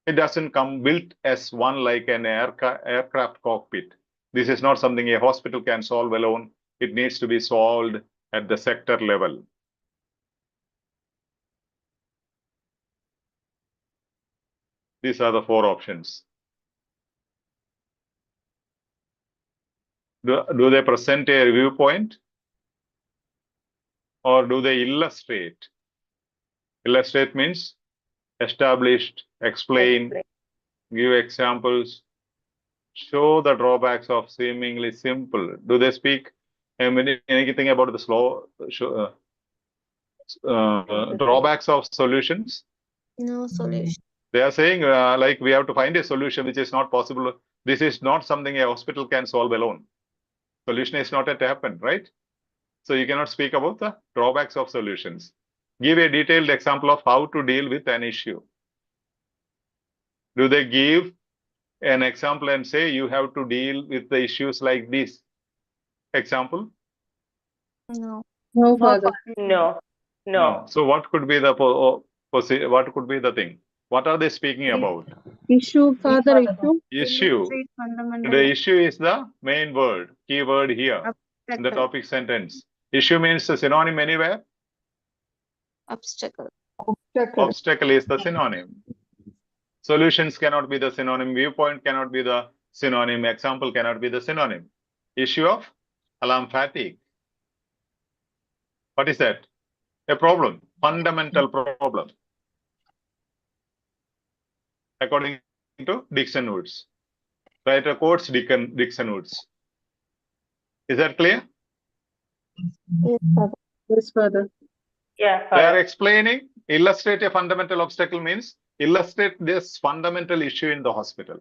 It doesn't come built as one like an aircraft cockpit. This is not something a hospital can solve alone. It needs to be solved at the sector level. These are the four options. Do they present a viewpoint or do they illustrate? Illustrate means established, explain, give examples, show the drawbacks of seemingly simple. Do they speak anything about the drawbacks of solutions? No solution. They are saying like we have to find a solution which is not possible. This is not something a hospital can solve alone. Solution is not yet happened, right? So you cannot speak about the drawbacks of solutions. Give a detailed example of how to deal with an issue. Do they give an example and say you have to deal with the issues like this? Example? No. No, Father. No. No. So what could be the thing? What are they speaking about? Issue, Father, issue. Issue. Illustrate fundamental The issue is the main word, key word here in the obstacle. topic sentence. Issue means a synonym anywhere. Obstacle. Obstacle. Obstacle is the synonym. Solutions cannot be the synonym. Viewpoint cannot be the synonym. Example cannot be the synonym. Issue of alarm fatigue. What is that? A problem, fundamental problem. According to Dixon Woods. Writer quotes Dixon Woods. Is that clear? Yes, Father. Yes, Father. Yeah, They are Father. explaining, illustrate a fundamental obstacle means illustrate this fundamental issue in the hospital.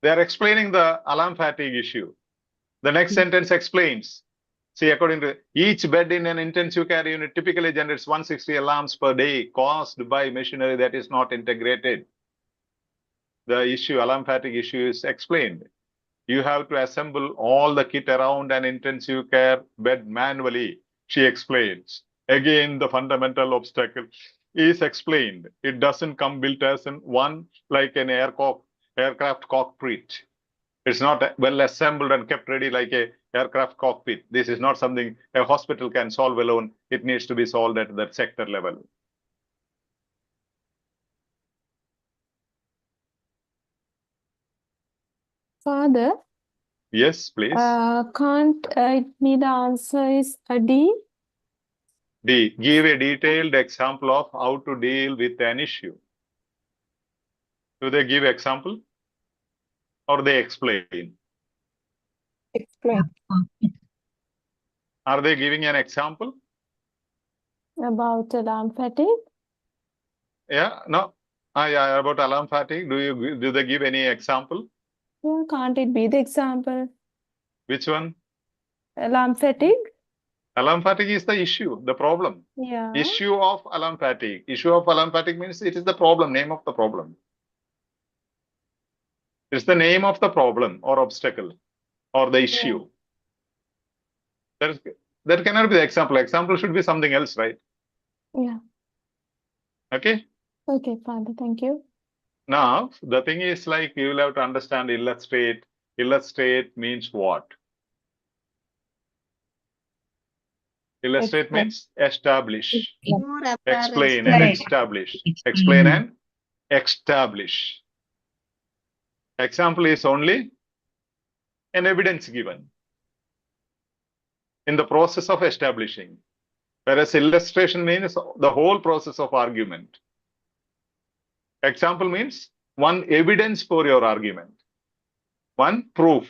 They are explaining the alarm fatigue issue. The next sentence explains. See, according to each bed in an intensive care unit typically generates 160 alarms per day caused by machinery that is not integrated. The issue, alarm fatigue issue, is explained. You have to assemble all the kit around an intensive care bed manually, she explains. Again, the fundamental obstacle is explained. It doesn't come built as in one like an aircraft cockpit. It's not well assembled and kept ready like a aircraft cockpit. This is not something a hospital can solve alone. It needs to be solved at that sector level. Father, Yes, please. can't it be the answer is a D? D. Give a detailed example of how to deal with an issue. Do they give example or they explain? Explain. Are they giving an example? About alarm fatigue? Yeah, no. Yeah, about alarm fatigue. Do they give any example? Yeah, can't it be the example? Which one? Alarm fatigue? Alarm fatigue is the issue, the problem. Yeah. Issue of alarm fatigue. Issue of alarm fatigue means it is the problem, name of the problem. It's the name of the problem or obstacle or the issue. That cannot be the example. Example should be something else, right? Yeah. Okay. Okay, Father, thank you. Now, the thing is like you will have to understand illustrate. Illustrate means what? Illustrate means establish, More apparent. explain and establish. Explain and establish. Example is only an evidence given in the process of establishing. Whereas illustration means the whole process of argument. Example means one evidence for your argument, one proof.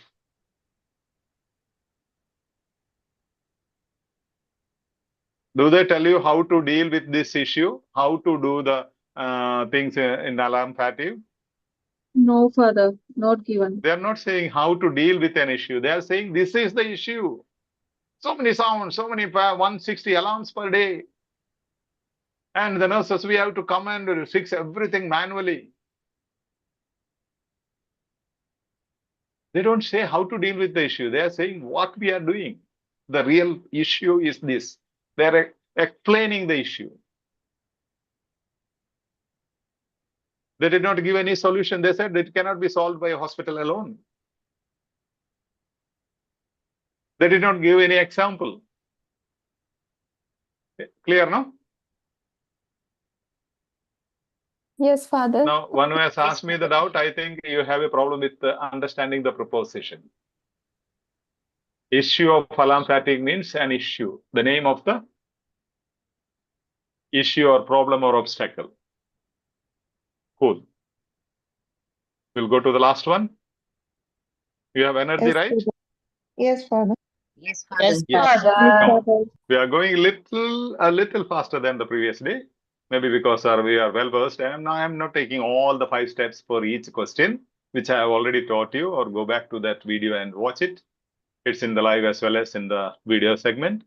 Do they tell you how to deal with this issue? How to do the things in alarm fatigue? No, Father, not given. They are not saying how to deal with an issue. They are saying this is the issue. So many sounds, so many 160 alarms per day. And the nurses, we have to come and fix everything manually. They don't say how to deal with the issue. They are saying what we are doing. The real issue is this. They are explaining the issue. They did not give any solution. They said it cannot be solved by a hospital alone. They did not give any example. Clear, no? Yes, Father. Now, one who has asked me the doubt, I think you have a problem with understanding the proposition. Issue of alarm fatigue means an issue. The name of the issue or problem or obstacle. Cool. We'll go to the last one. You have energy, right? Yes, Father. Yes, Yes. Father. We are going a little faster than the previous day. Maybe because we are well versed. And I am not taking all the 5 steps for each question, which I have already taught you, or go back to that video and watch it. It's in the live as well as in the video segment.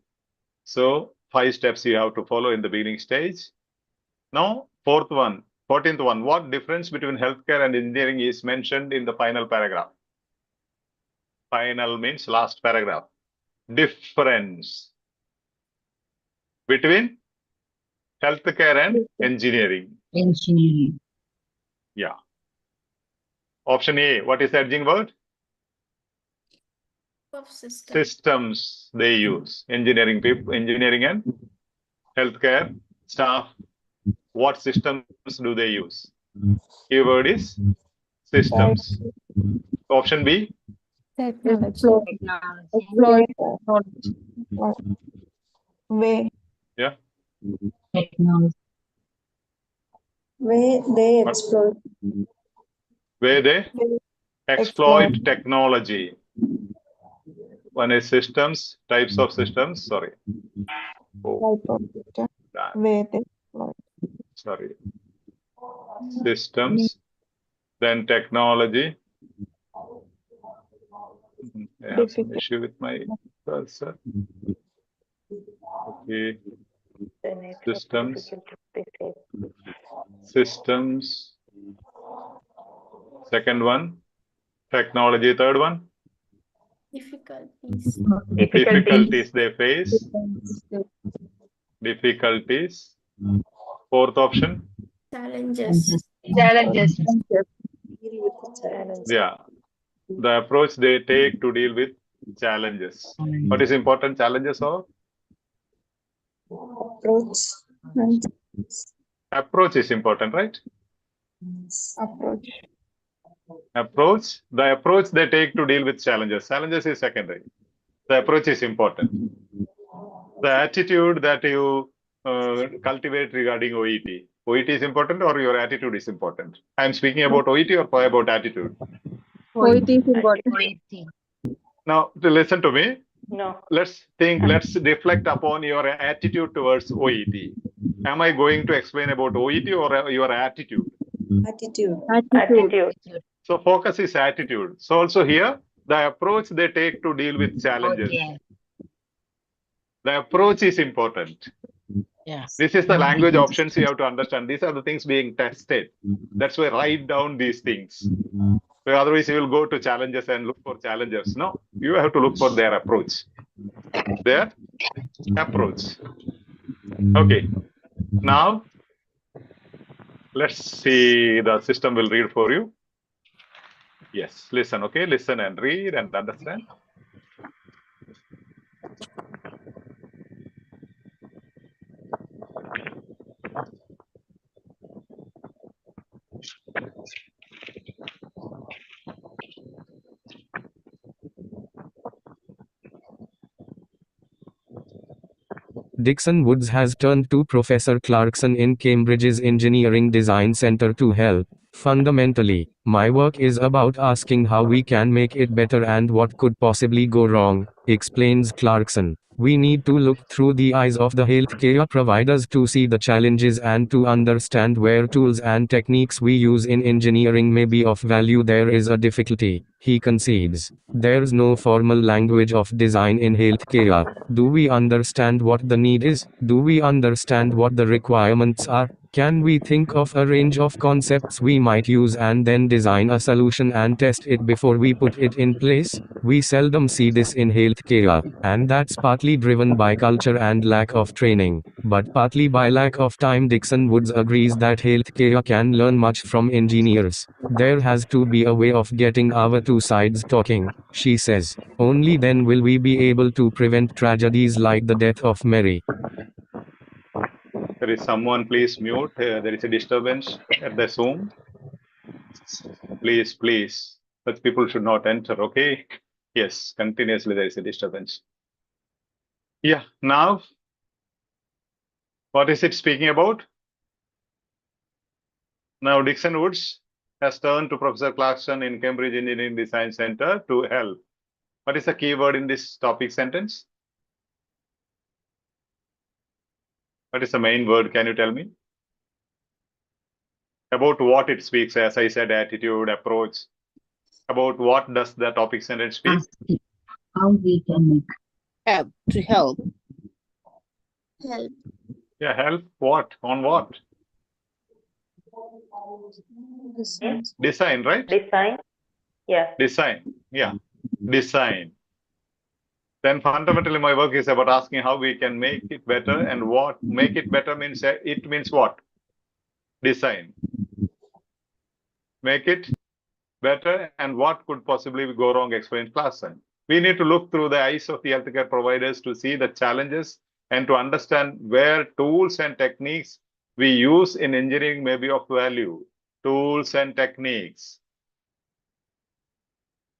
So 5 steps you have to follow in the beginning stage. Now, 14th one. What difference between healthcare and engineering is mentioned in the final paragraph? Final means last paragraph. Difference between healthcare and engineering. Engineering. Yeah. Option A. What is the edging word? Systems they use. Engineering people, engineering and healthcare staff. What systems do they use? Keyword is systems. Option B. Technology. Exploit knowledge. Way. Yeah. Technology. Way they exploit. Where they exploit technology. One is systems, types of systems. Sorry. Oh, Way they sorry. Systems, then technology. I have some issue with my cursor. Okay. Systems. Second one. Technology. Third one. difficulties. Difficulties they face. difficulties. Fourth option, Challenges. Challenges. yeah, the approach they take to deal with challenges. What is important? Challenges or approach is important, right? Approach. Approach, the approach they take to deal with challenges. Challenges is secondary. The approach is important. The attitude that you cultivate regarding OET. OET is important or your attitude is important? I am speaking about OET or about attitude. OET is important. OET. Now, to listen to me. No. Let's reflect upon your attitude towards OET. Am I going to explain about OET or your attitude? Attitude. So focus is attitude. So also here, the approach they take to deal with challenges. Okay. The approach is important. Yes. This is the language options you have to understand. These are the things being tested. That's why write down these things. So otherwise you will go to challenges and look for challenges. No, you have to look for their approach. Their approach. Okay. Now, let's see, the system will read for you. Yes, listen, okay? Listen and read and understand. Dixon Woods has turned to Professor Clarkson in Cambridge's Engineering Design Center to help. Fundamentally, my work is about asking how we can make it better and what could possibly go wrong, explains Clarkson. We need to look through the eyes of the healthcare providers to see the challenges and to understand where tools and techniques we use in engineering may be of value. There is a difficulty, he concedes. There's no formal language of design in healthcare. Do we understand what the need is? Do we understand what the requirements are? Can we think of a range of concepts we might use and then design a solution and test it before we put it in place? We seldom see this in healthcare, and that's partly driven by culture and lack of training, but partly by lack of time. Dixon Woods agrees that healthcare can learn much from engineers. There has to be a way of getting our two sides talking, she says. Only then will we be able to prevent tragedies like the death of Mary. There is someone, please mute. There is a disturbance at the Zoom. Please, please. Such people should not enter, okay? Yes, continuously there is a disturbance. Yeah, now, what is it speaking about? Now, Dixon Woods has turned to Professor Clarkson in Cambridge Engineering Design Center to help. What is the key word in this topic sentence? What is the main word? Can you tell me? About what it speaks, as I said, attitude, approach. About what does the topic sentence speak? Asking how we can make Help. To help. Help. Yeah, help what? On what? Design, right? Design. Yeah. Design. Yeah, design. Then fundamentally my work is about asking how we can make it better, and what make it better means, it means what? Design. Make it better and what could possibly go wrong, explains Clarkson. We need to look through the eyes of the healthcare providers to see the challenges and to understand where tools and techniques we use in engineering may be of value. Tools and techniques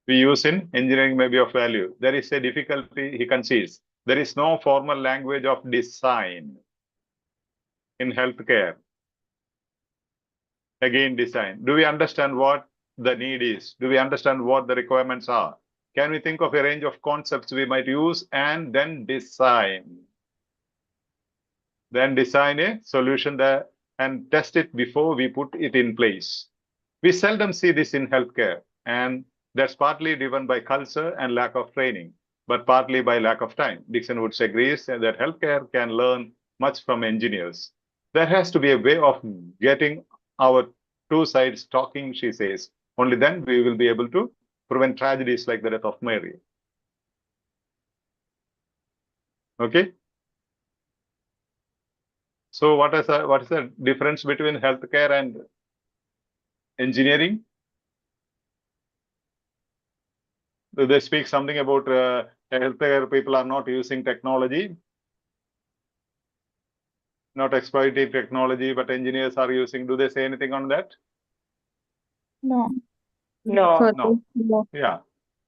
we use in engineering may be of value. There is a difficulty, he concedes. There is no formal language of design in healthcare. Again, design. Do we understand what the need is? Do we understand what the requirements are? Can we think of a range of concepts we might use and then design? Then design a solution there and test it before we put it in place. We seldom see this in healthcare, and that's partly driven by culture and lack of training, but partly by lack of time. Dixon Woods agrees that healthcare can learn much from engineers. There has to be a way of getting our two sides talking, she says. Only then we will be able to prevent tragedies like the death of Mary. Okay? So what is the difference between healthcare and engineering? Do they speak something about healthcare people are not using technology, not exploiting technology, but engineers are using? Do they say anything on that? No. No. No. No. Yeah,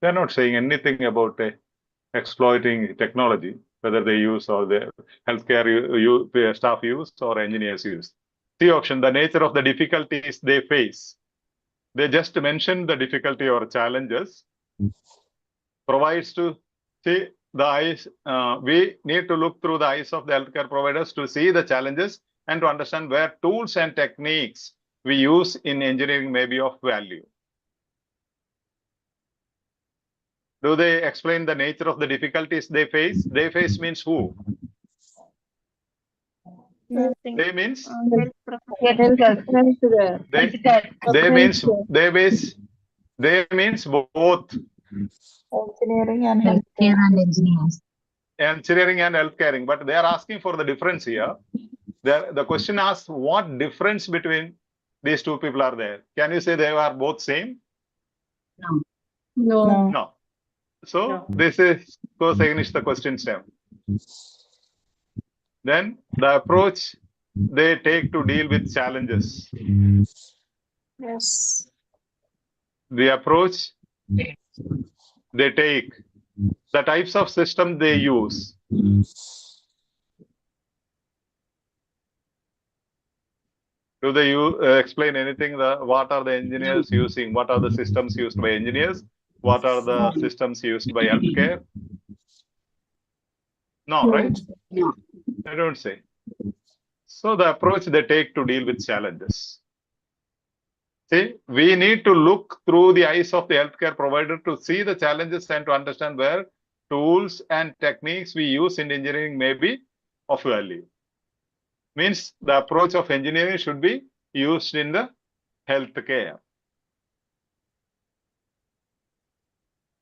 they're not saying anything about exploiting technology, whether they use or the healthcare staff use or engineers use. C option, the nature of the difficulties they face. They just mention the difficulty or challenges. Provides to see the eyes. We need to look through the eyes of the healthcare providers to see the challenges and to understand where tools and techniques we use in engineering may be of value. Do they explain the nature of the difficulties they face? They face means who? Nothing. They means Health professional. they means both Engineering and Healthcare and engineers. engineering and healthcare. But they are asking for the difference here. The question asks what difference between these two people are there. Can you say they are both same? No. No. So No. this goes against the question stem. Then the approach they take to deal with challenges. Yes. The approach they take, the types of system they use. Do they explain anything? What are the engineers using? What are the systems used by engineers? What are the systems used by healthcare? No, right? No. I don't say. So the approach they take to deal with challenges. See, we need to look through the eyes of the healthcare provider to see the challenges and to understand where tools and techniques we use in engineering may be of value. Means the approach of engineering should be used in the healthcare.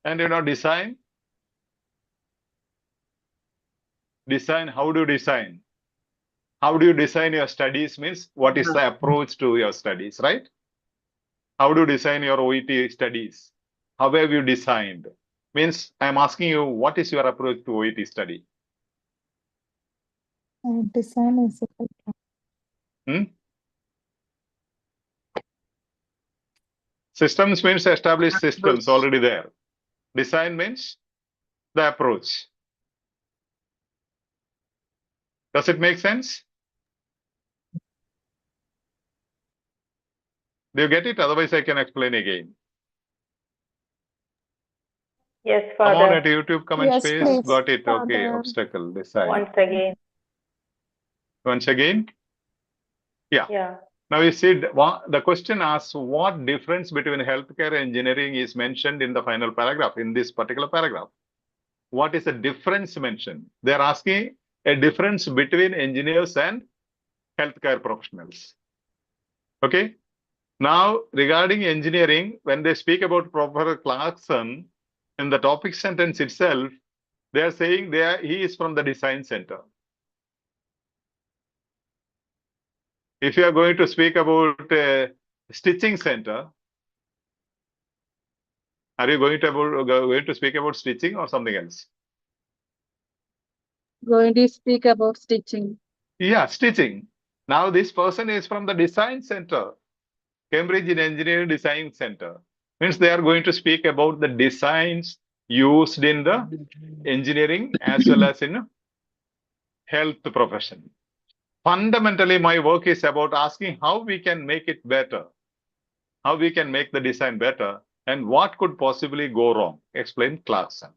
And design. Design, how do you design? How do you design your studies means what is the approach to your studies, right? How do you design your OET studies? How have you designed? Means I'm asking you, what is your approach to OET study? Design is Systems means established systems already there. Design means the approach. Does it make sense? Do you get it? Otherwise, I can explain again. Yes, Come on at Father. YouTube comment Yes, space. please, Got it. Okay. Father. Obstacle. Design. Once again. Once again. Yeah. Yeah. Now you see the question asks what difference between healthcare and engineering is mentioned in the final paragraph, in this particular paragraph. What is the difference mentioned? They're asking a difference between engineers and healthcare professionals. Okay. Now, regarding engineering, when they speak about Professor Clarkson, in the topic sentence itself, they are saying he is from the design center. If you are going to speak about stitching center, are you going to speak about stitching or something else? Going to speak about stitching. Yeah, stitching. Now this person is from the design center, Cambridge Engineering Design Center. Means they are going to speak about the designs used in the engineering as well as in health profession. Fundamentally, my work is about asking how we can make it better, how we can make the design better, and what could possibly go wrong, explained Clarkson.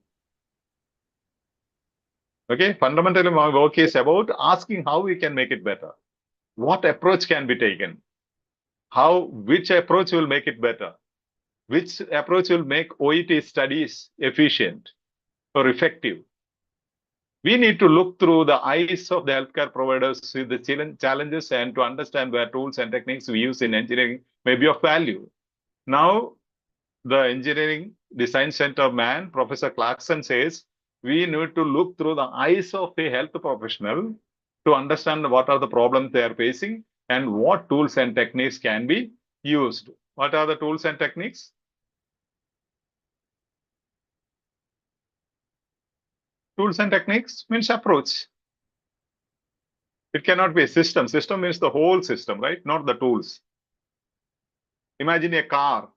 Okay, fundamentally, my work is about asking how we can make it better. What approach can be taken? Which approach will make it better? Which approach will make OET studies efficient or effective? We need to look through the eyes of the healthcare providers, see the challenges, and to understand where tools and techniques we use in engineering may be of value. Now, the Engineering Design Center man, Professor Clarkson, says we need to look through the eyes of a health professional to understand what are the problems they are facing and what tools and techniques can be used. What are the tools and techniques? Tools and techniques means approach. It cannot be a system. System means the whole system, right? Not the tools. Imagine a car.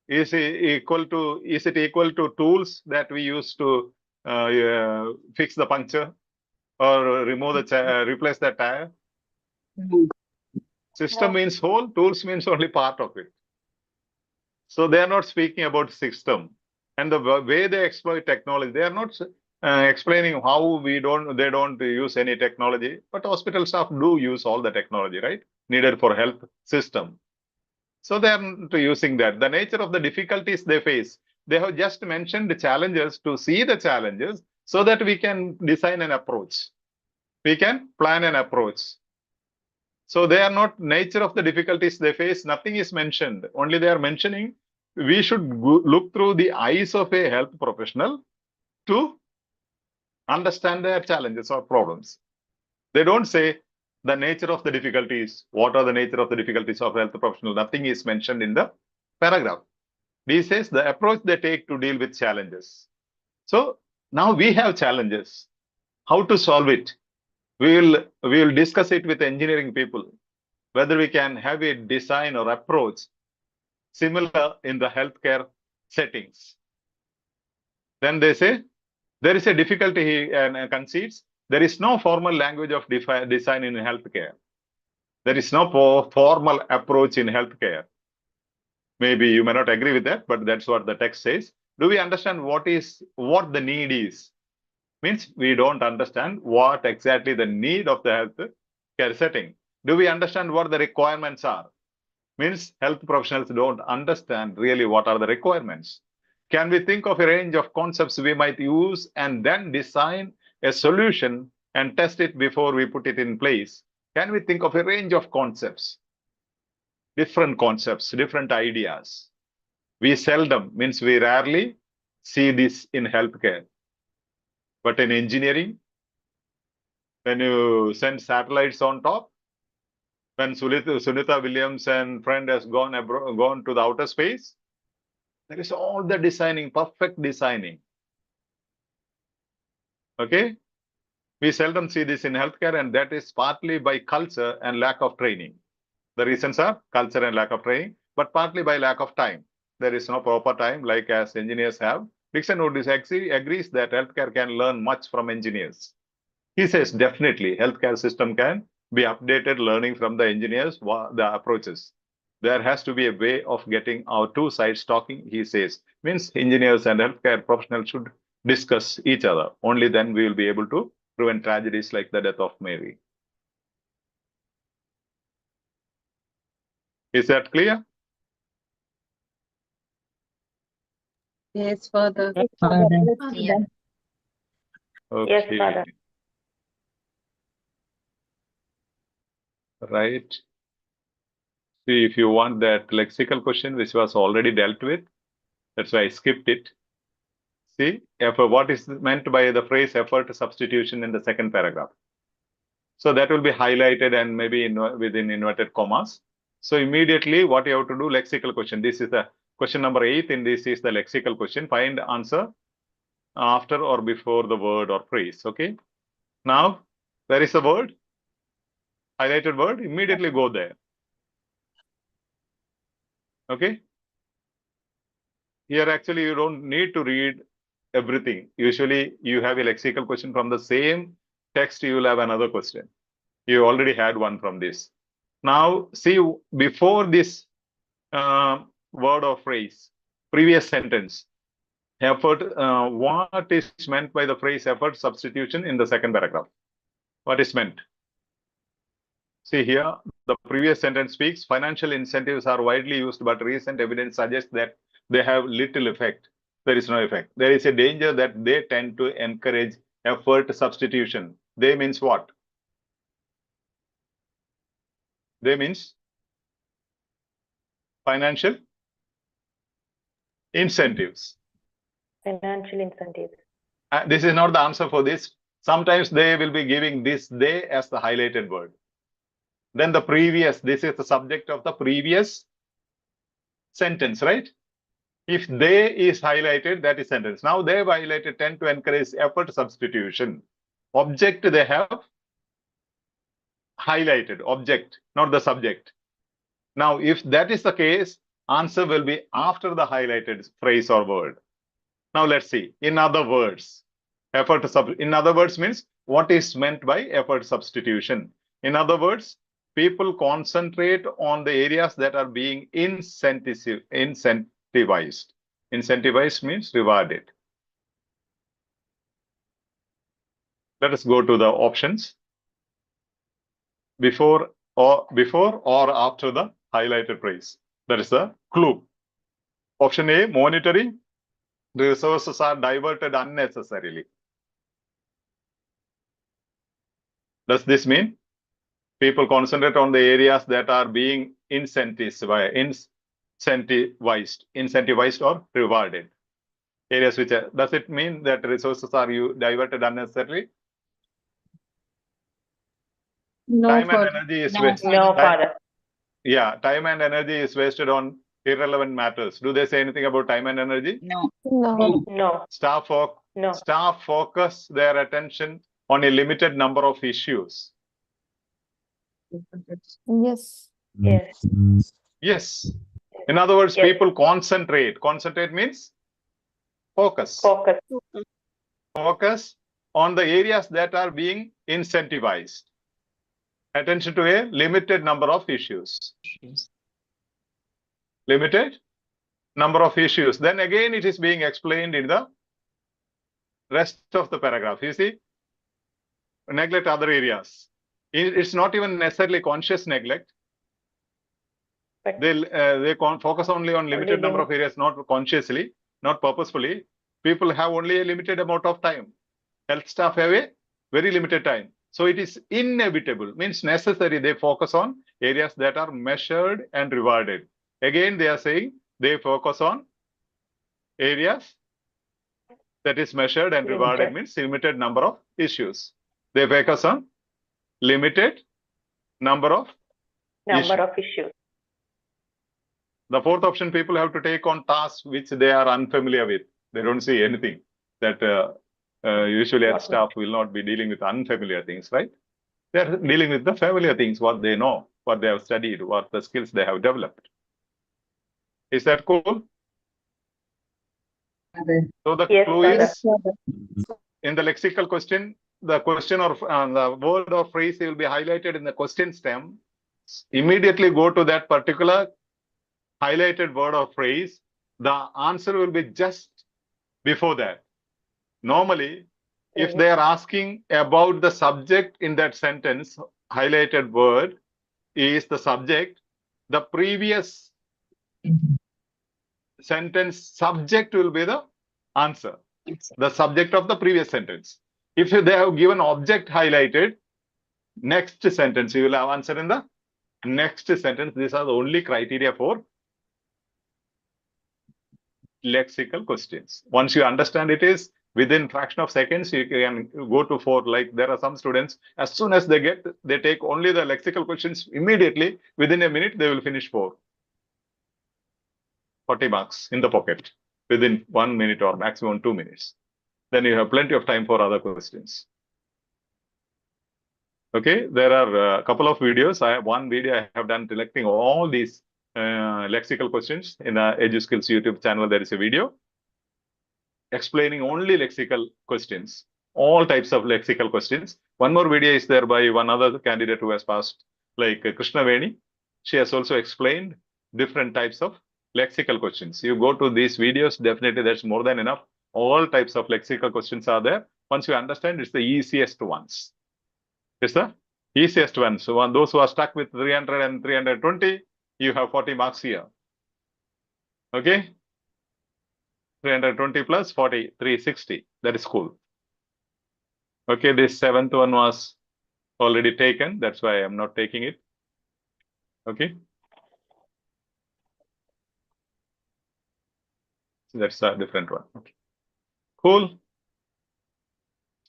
Is it equal to tools that we use to fix the puncture or remove the replace the tire? System means whole, tools means only part of it. So they are not speaking about system. And the way they exploit technology, they are not explaining how they don't use any technology, but hospital staff do use all the technology, right? Needed for health system. So they are not using that. The nature of the difficulties they face, they have just mentioned the challenges to see the challenges so that we can design an approach. We can plan an approach. So they are not nature of the difficulties they face. Nothing is mentioned. Only they are mentioning we should look through the eyes of a health professional to understand their challenges or problems. They don't say the nature of the difficulties. What are the nature of the difficulties of health professional? Nothing is mentioned in the paragraph. This says the approach they take to deal with challenges. So now we have challenges. How to solve it? We will discuss it with engineering people, whether we can have a design or approach similar in the healthcare settings. Then they say there is a difficulty and concedes there is no formal language of design in healthcare. There is no formal approach in healthcare. Maybe you may not agree with that, but that's what the text says. Do we understand what the need is? Means we don't understand what exactly the need of the healthcare setting. Do we understand what the requirements are? Means health professionals don't understand really what are the requirements. Can we think of a range of concepts we might use and then design a solution and test it before we put it in place? Can we think of a range of concepts, different ideas? We seldom, means we rarely see this in healthcare. But in engineering, when you send satellites on top, when Sunita Williams and friend has gone to the outer space, there is all the designing, perfect designing. Okay? We seldom see this in healthcare, and that is partly by culture and lack of training. The reasons are culture and lack of training, but partly by lack of time. There is no proper time, like as engineers have. Dixon Wood agrees that healthcare can learn much from engineers. He says definitely healthcare system can be updated, learning from the engineers, the approaches. There has to be a way of getting our two sides talking, he says. Means engineers and healthcare professionals should discuss each other. Only then we will be able to prevent tragedies like the death of Mary. Is that clear? Yes, Father. Father. Yeah. Okay. Yes, Father. Right. See, if you want that lexical question, which was already dealt with, that's why I skipped it. See, what is meant by the phrase effort substitution in the second paragraph? So that will be highlighted and maybe within inverted commas. So immediately what you have to do, lexical question. This is the question number 8 in this is the lexical question. Find answer after or before the word or phrase. Okay. Now, there is a word, highlighted word, immediately go there. Okay. Here actually you don't need to read everything. Usually you have a lexical question from the same text, you will have another question. You already had one from this. Now see before this word or phrase, previous sentence, effort, what is meant by the phrase effort substitution in the second paragraph? What is meant? See here, the previous sentence speaks, financial incentives are widely used, but recent evidence suggests that they have little effect. There is no effect. There is a danger that they tend to encourage effort substitution. They means what? They means financial incentives. Financial incentives. This is not the answer for this. Sometimes they will be giving this they as the highlighted word. Then the previous, this is the subject of the previous sentence, right? If they is highlighted, that is sentence. Now they have highlighted tend to encourage effort substitution. Object they have highlighted, object, not the subject. Now, if that is the case, answer will be after the highlighted phrase or word. Now let's see. In other words, in other words means what is meant by effort substitution. In other words, people concentrate on the areas that are being incentivized. Incentivized means rewarded. Let us go to the options. Before or after the highlighted phrase. That is the clue. Option A, monetary. The resources are diverted unnecessarily. Does this mean people concentrate on the areas that are being incentivized or rewarded? Areas which are, does it mean that resources are diverted unnecessarily? No, Time and Father. energy is No, wasted. No, Father. Yeah, time and energy is wasted on irrelevant matters. Do they say anything about time and energy? no, No. No. Staff focus their attention on a limited number of issues. Yes. Yes. Yes. In other words, Yes. people concentrate. Concentrate means focus. Focus. Focus on the areas that are being incentivized. Attention to a limited number of issues. Limited number of issues. Then again, it is being explained in the rest of the paragraph. You see, neglect other areas. It's not even necessarily conscious neglect. But They focus only on limited Only number of areas, not consciously, not purposefully. People have only a limited amount of time. Health staff have a very limited time. So it is inevitable, means necessary. They focus on areas that are measured and rewarded. Again, they are saying they focus on areas that is measured and rewarded, Limited. means limited number of issues. They focus on limited number of number issues. of issues. The fourth option, people have to take on tasks which they are unfamiliar with. They don't see anything that usually at staff will not be dealing with unfamiliar things, right? They're dealing with the familiar things, what they know, what they have studied, what the skills they have developed. Is that cool? So the Yes, clue Father. is in the lexical question, the question or the word or phrase will be highlighted in the question stem. Immediately go to that particular highlighted word or phrase. The answer will be just before that. Normally, if they are asking about the subject in that sentence, highlighted word is the subject, the previous sentence subject will be the answer, the subject of the previous sentence. If they have given object highlighted, next sentence you will have answer in the next sentence. These are the only criteria for lexical questions. Once you understand it is within fraction of seconds, you can go to 4. Like there are some students, as soon as they take only the lexical questions immediately, within a minute, they will finish 4. 40 marks in the pocket within 1 minute or maximum 2 minutes. Then you have plenty of time for other questions. Okay, there are a couple of videos. I have one video I have done selecting all these lexical questions in the EduSkills YouTube channel. There is a video explaining only lexical questions, all types of lexical questions. One more video is there by one other candidate who has passed, like Krishna Veni. She has also explained different types of lexical questions. You go to these videos, definitely that's more than enough. All types of lexical questions are there. Once you understand, it's the easiest ones. It's the easiest ones. So those who are stuck with 300 and 320, you have 40 marks here. Okay. 320 plus 40, 360. That is cool. Okay, this 7th one was already taken. That's why I'm not taking it. Okay. That's a different one. Okay. Cool.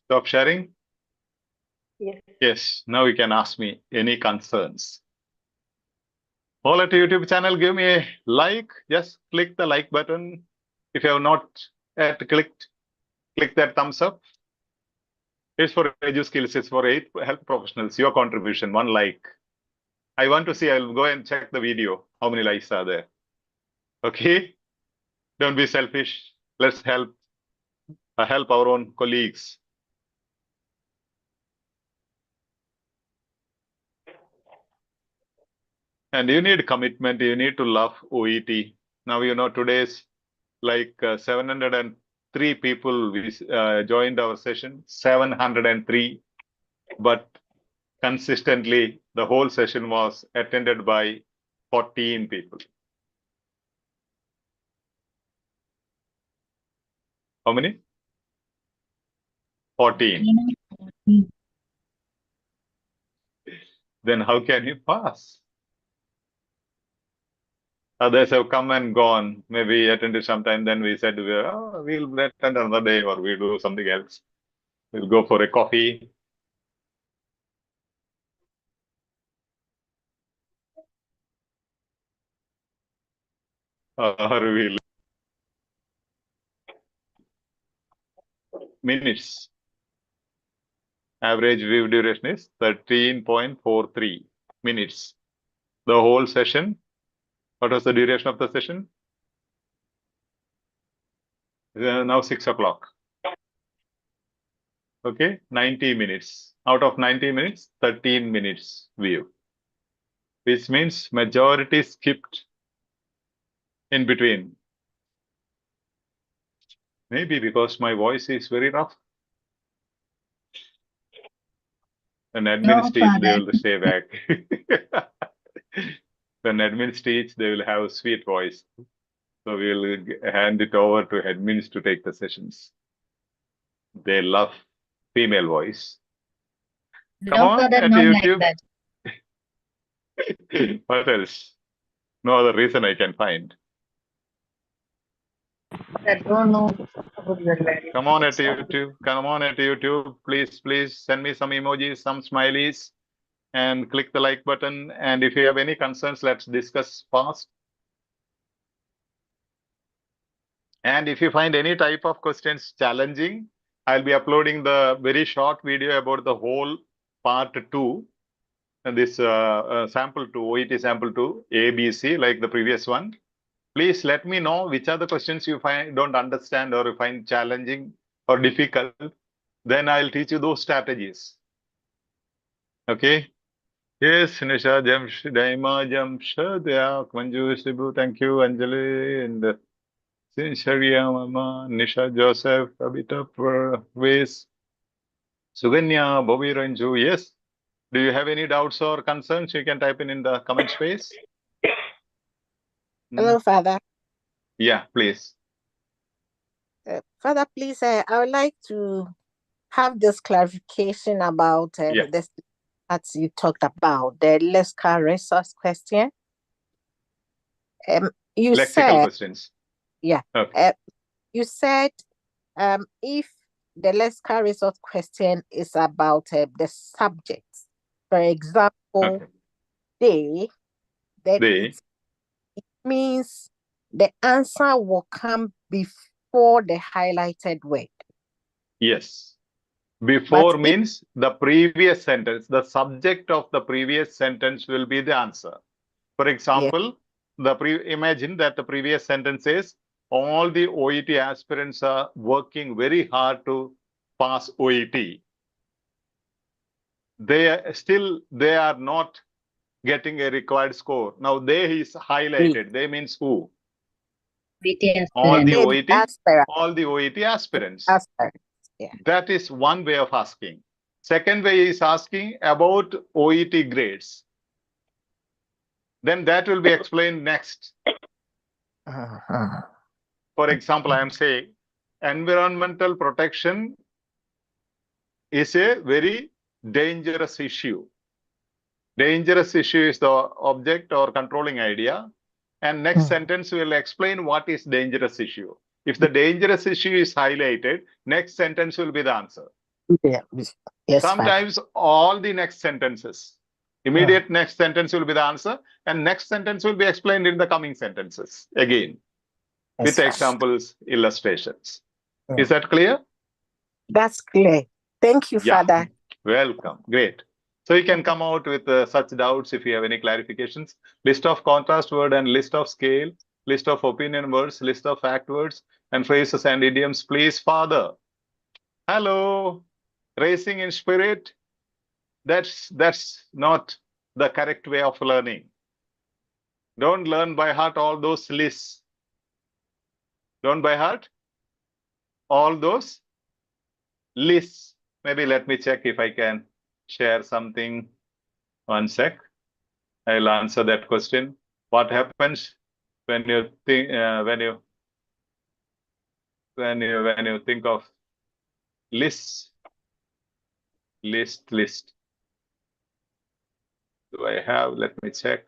Stop sharing. Yes. Yes, now you can ask me any concerns. All at YouTube channel, give me a like. Just click the like button. If you have not yet clicked, click that thumbs up. It's for EduSkills. It's for 8 health professionals. Your contribution, 1 like. I want to see. I'll go and check the video. How many likes are there? Okay. Don't be selfish. Let's help our own colleagues. And you need commitment. You need to love OET. Now, today's like 703 people joined our session, 703. But consistently, the whole session was attended by 14 people. How many? 14. Then how can you pass? Others have come and gone, maybe attended sometime. Then we said, we'll attend another day or we'll do something else. We'll go for a coffee. Or we'll minutes. Average view duration is 13.43 minutes. The whole session. What was the duration of the session? Now 6 o'clock. Okay, 90 minutes. Out of 90 minutes, 13 minutes view. Which means majority skipped in between. Maybe because my voice is very rough. When admins teach, they will stay back. When admins teach, they will have a sweet voice. So we will hand it over to admins to take the sessions. They love female voice. Come on, at YouTube. Like that. What else? No other reason I can find. I don't know. Come on at YouTube. Come on at YouTube. Please send me some emojis, some smileys, and click the like button. And if you have any concerns, let's discuss fast. And if you find any type of questions challenging, I'll be uploading the very short video about the whole part 2. And this sample 2, OET sample 2, ABC, like the previous one. Please let me know which are the questions you don't understand or you find challenging or difficult. Then I'll teach you those strategies. Okay. Yes, Nisha, Jamshid, Daima, Jamshid, yeah, Manju, Shibu, thank you, Anjali, and Sharia, Mama, Nisha, Joseph, Abita, Ways, Suganya, Bobby, Ranju. Yes. Do you have any doubts or concerns? You can type in the comment space. Hello, Father. Yeah, please. Father, please, I would like to have this clarification about this that you talked about, the Lexical resource question. You Lexical said, questions. Yeah. Okay. You said if the Lexical resource question is about the subject, for example, Okay. then it means the answer will come before the highlighted word. Yes. Before means the previous sentence, the subject of the previous sentence will be the answer. For example, imagine that the previous sentence is, all the OET aspirants are working very hard to pass OET. They are not getting a required score. Now they is highlighted. They means who? All the OET aspirants. Yeah. That is one way of asking. Second way is asking about OET grades. Then that will be explained next. For example, I am saying environmental protection is a very dangerous issue. Dangerous issue is the object or controlling idea. And next sentence will explain what is dangerous issue. If the dangerous issue is highlighted, next sentence will be the answer. Yeah. Yes, Father. Sometimes all the next sentences, immediate next sentence will be the answer, and next sentence will be explained in the coming sentences again Yes, with Father. examples, illustrations. Yeah. Is that clear? That's clear. Thank you, Yeah. Father. Welcome. Great. So you can come out with such doubts if you have any clarifications. List of contrast word and list of scale, list of opinion words, list of fact words and phrases and idioms. Please, Father. Hello. Racing in spirit. That's not the correct way of learning. Don't learn by heart all those lists. Don't by heart all those lists. Maybe let me check if I can share something. One sec. I'll answer that question. What happens when you think when you think of lists? List. Do I have? Let me check.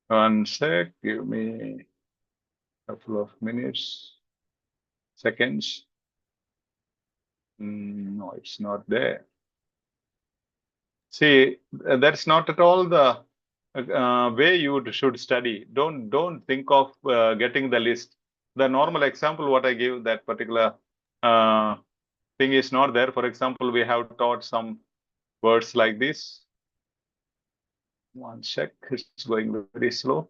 One sec. Give me a couple of minutes, seconds. No, it's not there. See, that's not at all the way you should study. Don't think of getting the list. The normal example what I give, that particular thing is not there. For example, we have taught some words like this. One sec, it's going very slow.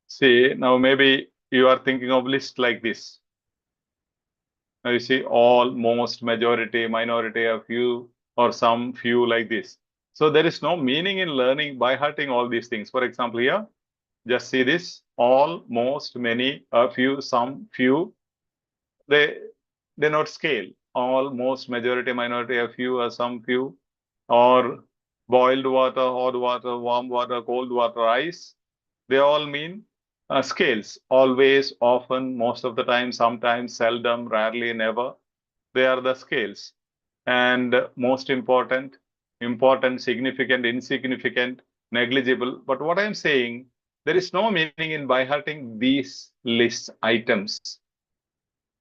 See, now maybe you are thinking of list like this. Now you see all, most, majority, minority, a few, or some, few, like this. So there is no meaning in learning by hearting all these things. For example, here, just see this: all, most, many, a few, some, few. They denote scale. All, most, majority, minority, a few, or some, few, or boiled water, hot water, warm water, cold water, ice. They all mean scales. Always, often, most of the time, sometimes, seldom, rarely, never. They are the scales. And most important, important, significant, insignificant, negligible. But what I'm saying, there is no meaning in by hearting these list items.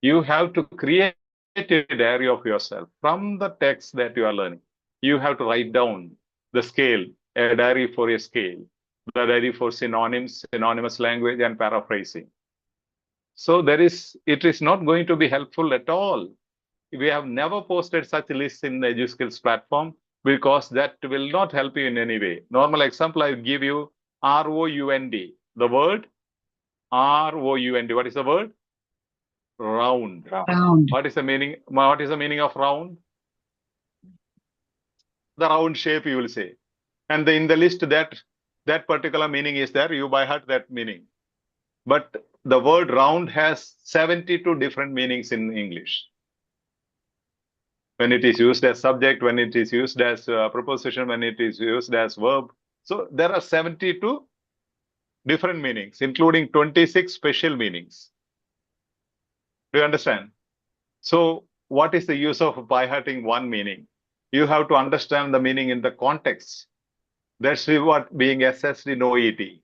You have to create a diary of yourself from the text that you are learning. You have to write down the scale, a diary for a scale, the diary for synonyms, synonymous language, and paraphrasing. So it is not going to be helpful at all. We have never posted such lists in the EduSkills platform because that will not help you in any way. Normal example, I give you ROUND. The word ROUND. What is the word? Round. Round. What is the meaning? What is the meaning of round? The round shape, you will say. And in the list, that particular meaning is there. You by heart that meaning. But the word round has 72 different meanings in English. When it is used as subject, when it is used as preposition, when it is used as verb. So there are 72 different meanings, including 26 special meanings. Do you understand? So what is the use of by hearting one meaning? You have to understand the meaning in the context. That's what being assessed in OET,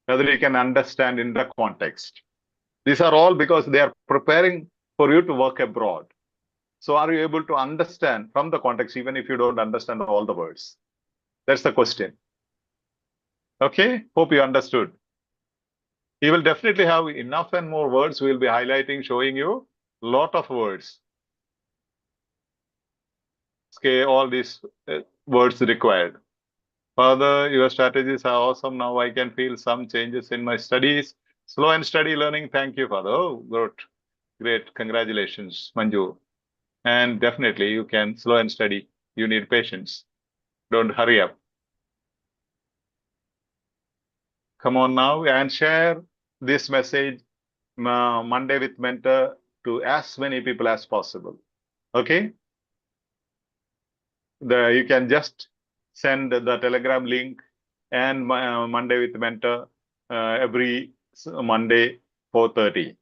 whether you can understand in the context. These are all because they are preparing for you to work abroad. So are you able to understand from the context, even if you don't understand all the words? That's the question. Okay, hope you understood. You will definitely have enough and more words. We will be highlighting, showing you a lot of words. Okay, all these words required. Further, your strategies are awesome. Now I can feel some changes in my studies. Slow and steady learning. Thank you, Father. Oh, good. Great. Congratulations, Manju. And definitely you can slow and steady. You need patience. Don't hurry up. Come on now and share this message Monday with Mentor to as many people as possible. Okay? You can just send the Telegram link and Monday with Mentor every Monday 4:30.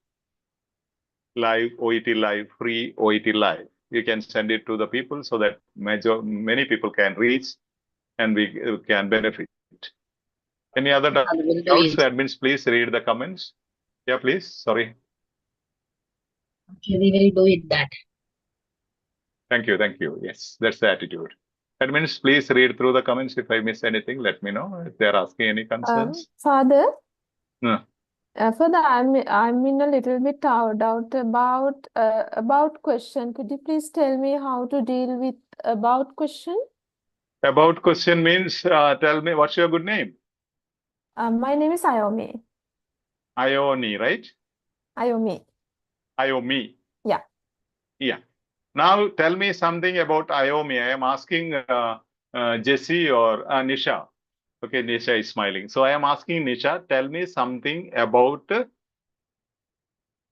Live, OET live, free OET live. You can send it to the people so that many people can reach and we can benefit. Any other doubts? Admins, please read the comments. Yeah, please. Sorry. Okay, we will do it that. Thank you. Thank you. Yes, that's the attitude. Admins, please read through the comments. If I miss anything, let me know. If they're asking any concerns. Father, No. Father, I'm in a little bit doubt about question. Could you please tell me how to deal with about question? About question means tell me what's your good name? My name is Ayomi. Ione, right? Ayomi. Iomi. Yeah. Yeah. Now tell me something about Iomi. I am asking Jessie or Nisha. Okay, Nisha is smiling. So I am asking Nisha, tell me something about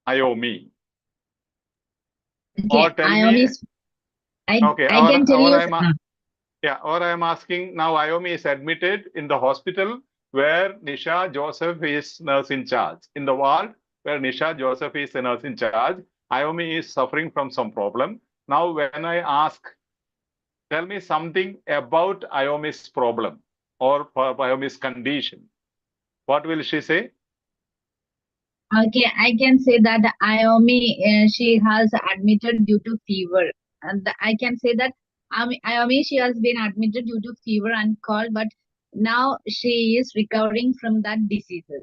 Iomi. Okay, Or tell me. I or, can tell you. Or I am asking now Iomi is admitted in the hospital where Nisha Joseph is nurse in charge. In the ward where Nisha Joseph is a nurse in charge, Iomi is suffering from some problem. Now when I ask, tell me something about Iomi's problem or Iomi's condition, what will she say? Okay, I can say that Iomi, she has admitted due to fever. And I can say that Iomi, she has been admitted due to fever and cold, but now she is recovering from that diseases.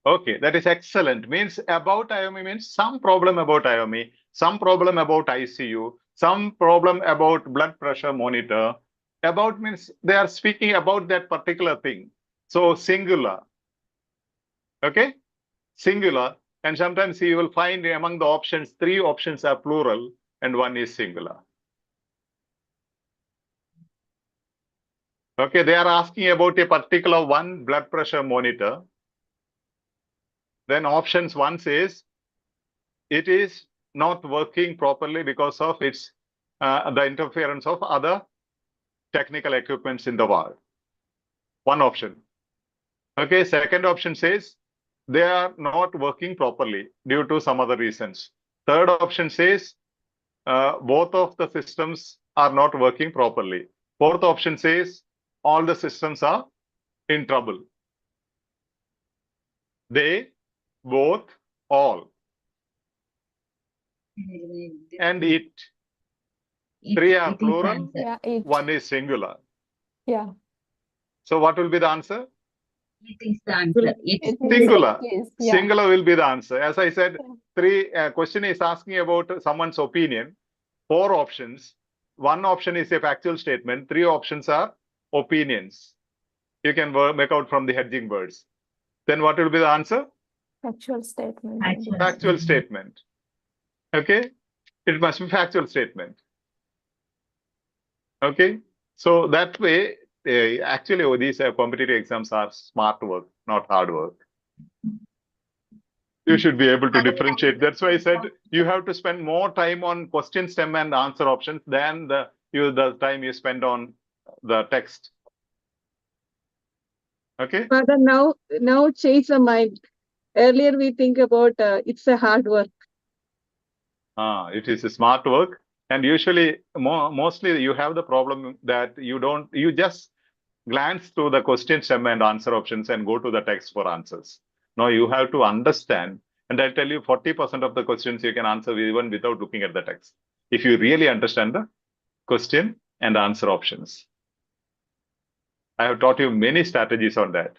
Okay, that is excellent. Means about Iomi means some problem about Iomi, some problem about ICU, some problem about blood pressure monitor. About means they are speaking about that particular thing. So singular. Okay, singular. And sometimes you will find among the options, 3 options are plural and 1 is singular. Okay, they are asking about a particular one blood pressure monitor. Then options 1 says it is not working properly because of its the interference of other technical equipments in the ward. One option. Okay, second option says they are not working properly due to some other reasons. Third option says both of the systems are not working properly. Fourth option says all the systems are in trouble. They, both, all. And it. 3 are plural, Yeah, it. 1 is singular. Yeah. So what will be the answer? It is the answer. It means Singular. it is, yeah. Singular will be the answer. As I said, 3 question is asking about someone's opinion. 4 options. 1 option is a factual statement. 3 options are opinions. You can make out from the hedging words. Then what will be the answer? Factual statement. Factual statement. Okay. It must be factual statement. Okay. So that way, actually, these competitive exams are smart work, not hard work. You should be able to differentiate. That's why I said you have to spend more time on question stem and answer options than the time you spend on the text. Okay. Father, now change the mind. Earlier we think about it's a hard work. It is a smart work. And usually, mostly you have the problem that you just glance through the question stem and answer options and go to the text for answers. Now you have to understand. And I tell you, 40% of the questions you can answer even without looking at the text. If you really understand the question and answer options. I have taught you many strategies on that.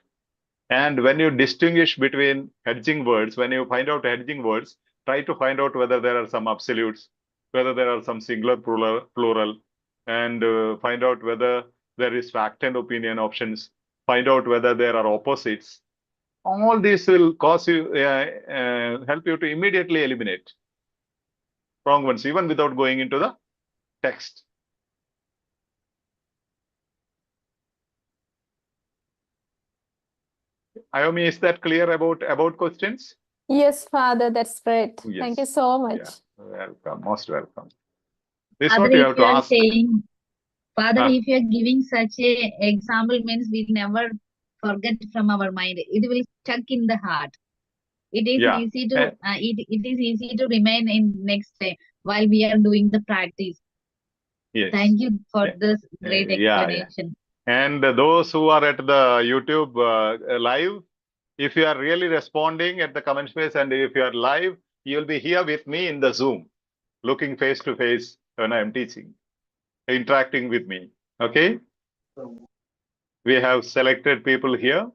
And when you distinguish between hedging words, when you find out hedging words, try to find out whether there are some absolutes, whether there are some singular, plural, and find out whether there is fact and opinion options, find out whether there are opposites. All this will cause you, help you to immediately eliminate wrong ones, even without going into the text. Iomi, is that clear about questions? Yes, Father, that's great. Yes. Thank you so much. Yeah. Welcome, most welcome. This is Father, what you if have to you are ask. saying, Father, Ah. if you are giving such a example means we never forget from our mind. It will stuck in the heart. It is Yeah. easy to it is easy to remain in next day while we are doing the practice. Yes. Thank you for Yeah. this great Yeah. explanation. And those who are at the YouTube live, if you are really responding at the comment space and if you are live, you'll be here with me in the Zoom, looking face to face when I am teaching, interacting with me. Okay. We have selected people here,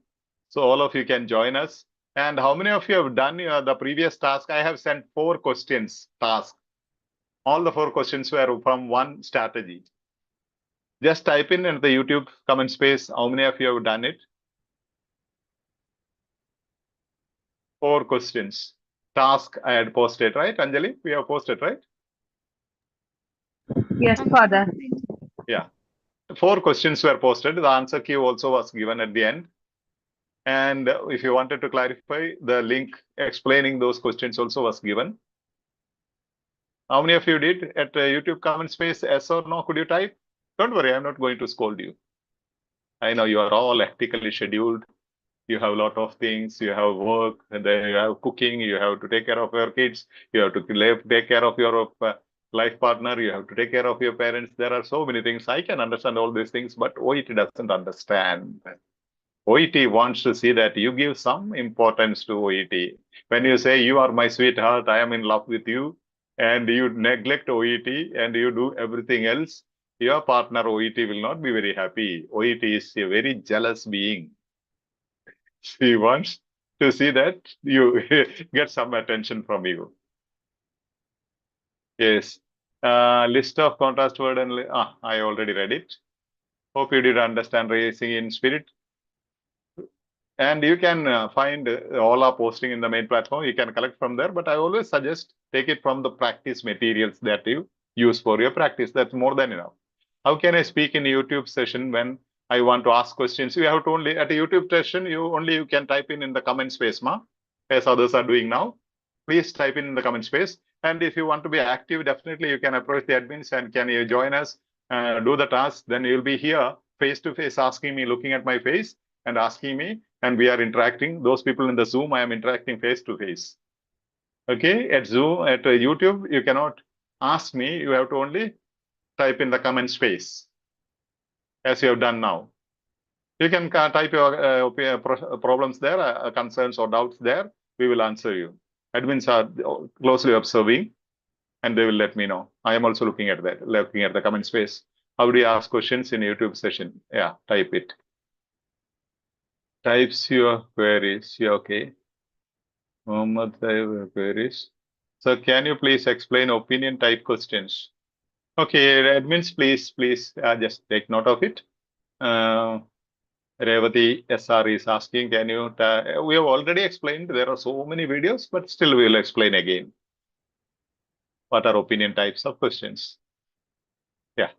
so all of you can join us. And how many of you have done the previous task? I have sent 4 questions task. All the 4 questions were from one strategy. Just type in the YouTube comment space, how many of you have done it? 4 questions. Task I had posted, right, Anjali? We have posted, right? Yes, Father. Yeah. 4 questions were posted. The answer key also was given at the end. And if you wanted to clarify, the link explaining those questions also was given. How many of you did at YouTube comment space? Yes or no? Could you type? Don't worry, I'm not going to scold you. I know you are all hectically scheduled. You have a lot of things. You have work, and then you have cooking. You have to take care of your kids. You have to take care of your life partner. You have to take care of your parents. There are so many things. I can understand all these things, but OET doesn't understand. OET wants to see that you give some importance to OET. When you say, you are my sweetheart, I am in love with you, and you neglect OET and you do everything else, your partner OET will not be very happy. OET is a very jealous being. She wants to see that you get some attention from you. Yes. List of contrast word and I already read it. Hope you did understand raising in spirit. And you can find all our posting in the main platform. You can collect from there, but I always suggest take it from the practice materials that you use for your practice. That's more than enough. How can I speak in a YouTube session when I want to ask questions? You have to only at a YouTube session, you can type in the comment space, as others are doing now. Please type in the comment space. And if you want to be active, definitely you can approach the admins and can you join us, do the task. Then you'll be here face to face asking me, looking at my face and asking me, and we are interacting. Those people in the Zoom, I am interacting face to face. Okay, at Zoom, at YouTube, you cannot ask me. You have to only type in the comment space, as you have done now. You can type your problems there, concerns or doubts there. We will answer you. Admins are closely observing, and they will let me know. I am also looking at that, looking at the comment space. How do you ask questions in YouTube session? Yeah, type it. Types your queries. Yeah, okay. Mohammed queries. So can you please explain opinion type questions? Okay, admins, please just take note of it. Revati SR is asking, can you, we have already explained, there are so many videos, but still we will explain again. What are opinion types of questions? Yeah.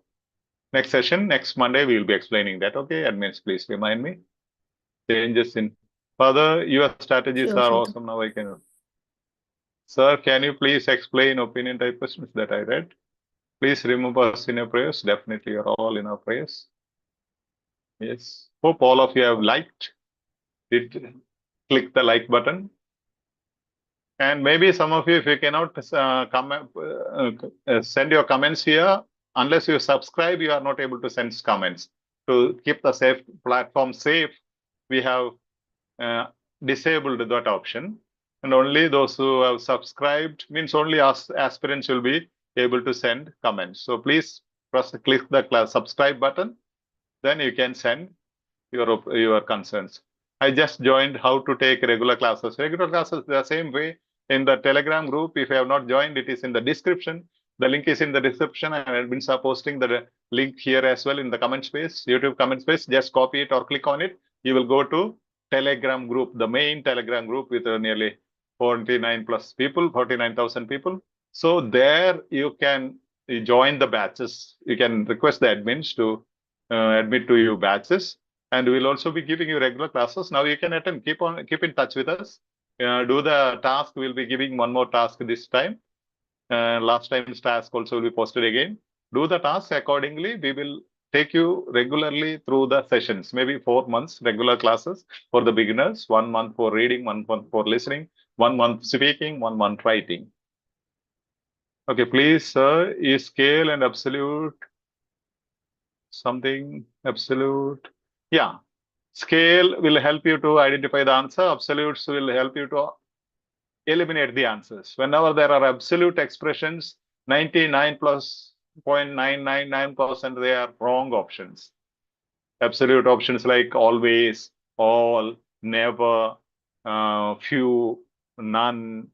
Next session, next Monday, we will be explaining that. Okay, admins, please remind me. Changes in, Father, your strategies Sure, are Father. awesome. Now I can. Sir, can you please explain opinion type questions that I read? Please remember us in your prayers. Definitely, you're all in our prayers. Yes. Hope all of you have liked. Click the like button. And maybe some of you, if you cannot send your comments here, unless you subscribe, you are not able to send comments. To keep the safe platform safe, we have disabled that option. And only those who have subscribed, means only aspirants will be able to send comments. So please click the subscribe button. Then you can send your concerns. I just joined how to take regular classes. Regular classes the same way in the Telegram group. If you have not joined, it is in the description. The link is in the description, and admins are posting the link here as well in the comment space, YouTube comment space. Just copy it or click on it. You will go to Telegram group, the main Telegram group with nearly 49 plus people, 49,000 people. So there you can join the batches. You can request the admins to admit to you batches. And we'll also be giving you regular classes. Now you can attend, keep in touch with us. Do the task. We'll be giving one more task this time. Last time's task also will be posted again. Do the task accordingly. We will take you regularly through the sessions, maybe 4 months regular classes for the beginners, 1 month for reading, 1 month for listening, 1 month speaking, 1 month writing. Okay, please, sir, is scale and absolute something absolute? Yeah, scale will help you to identify the answer. Absolutes will help you to eliminate the answers. Whenever there are absolute expressions, 99+.999%, they are wrong options. Absolute options like always, all, never, few, none,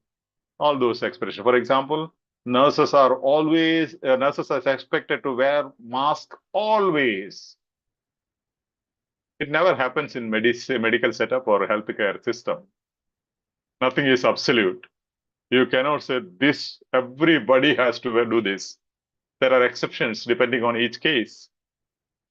all those expressions. For example, nurses are expected to wear mask always. It never happens in medical setup or healthcare system. Nothing is absolute. You cannot say this, everybody has to do this. There are exceptions depending on each case,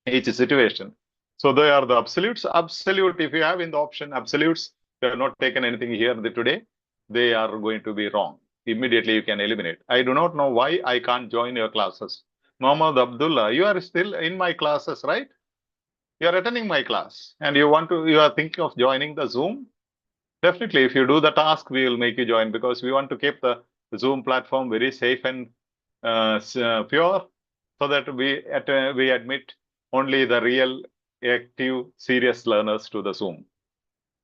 each situation. So they are the absolutes. Absolute, if you have in the option absolutes, they have not taken anything here today, they are going to be wrong. Immediately you can eliminate. I do not know why I can't join your classes. Mohammad Abdullah, you are still in my classes, right? You are attending my class and you are thinking of joining the Zoom. Definitely, if you do the task, we will make you join because we want to keep the Zoom platform very safe and pure, so that we admit only the real, active, serious learners to the Zoom.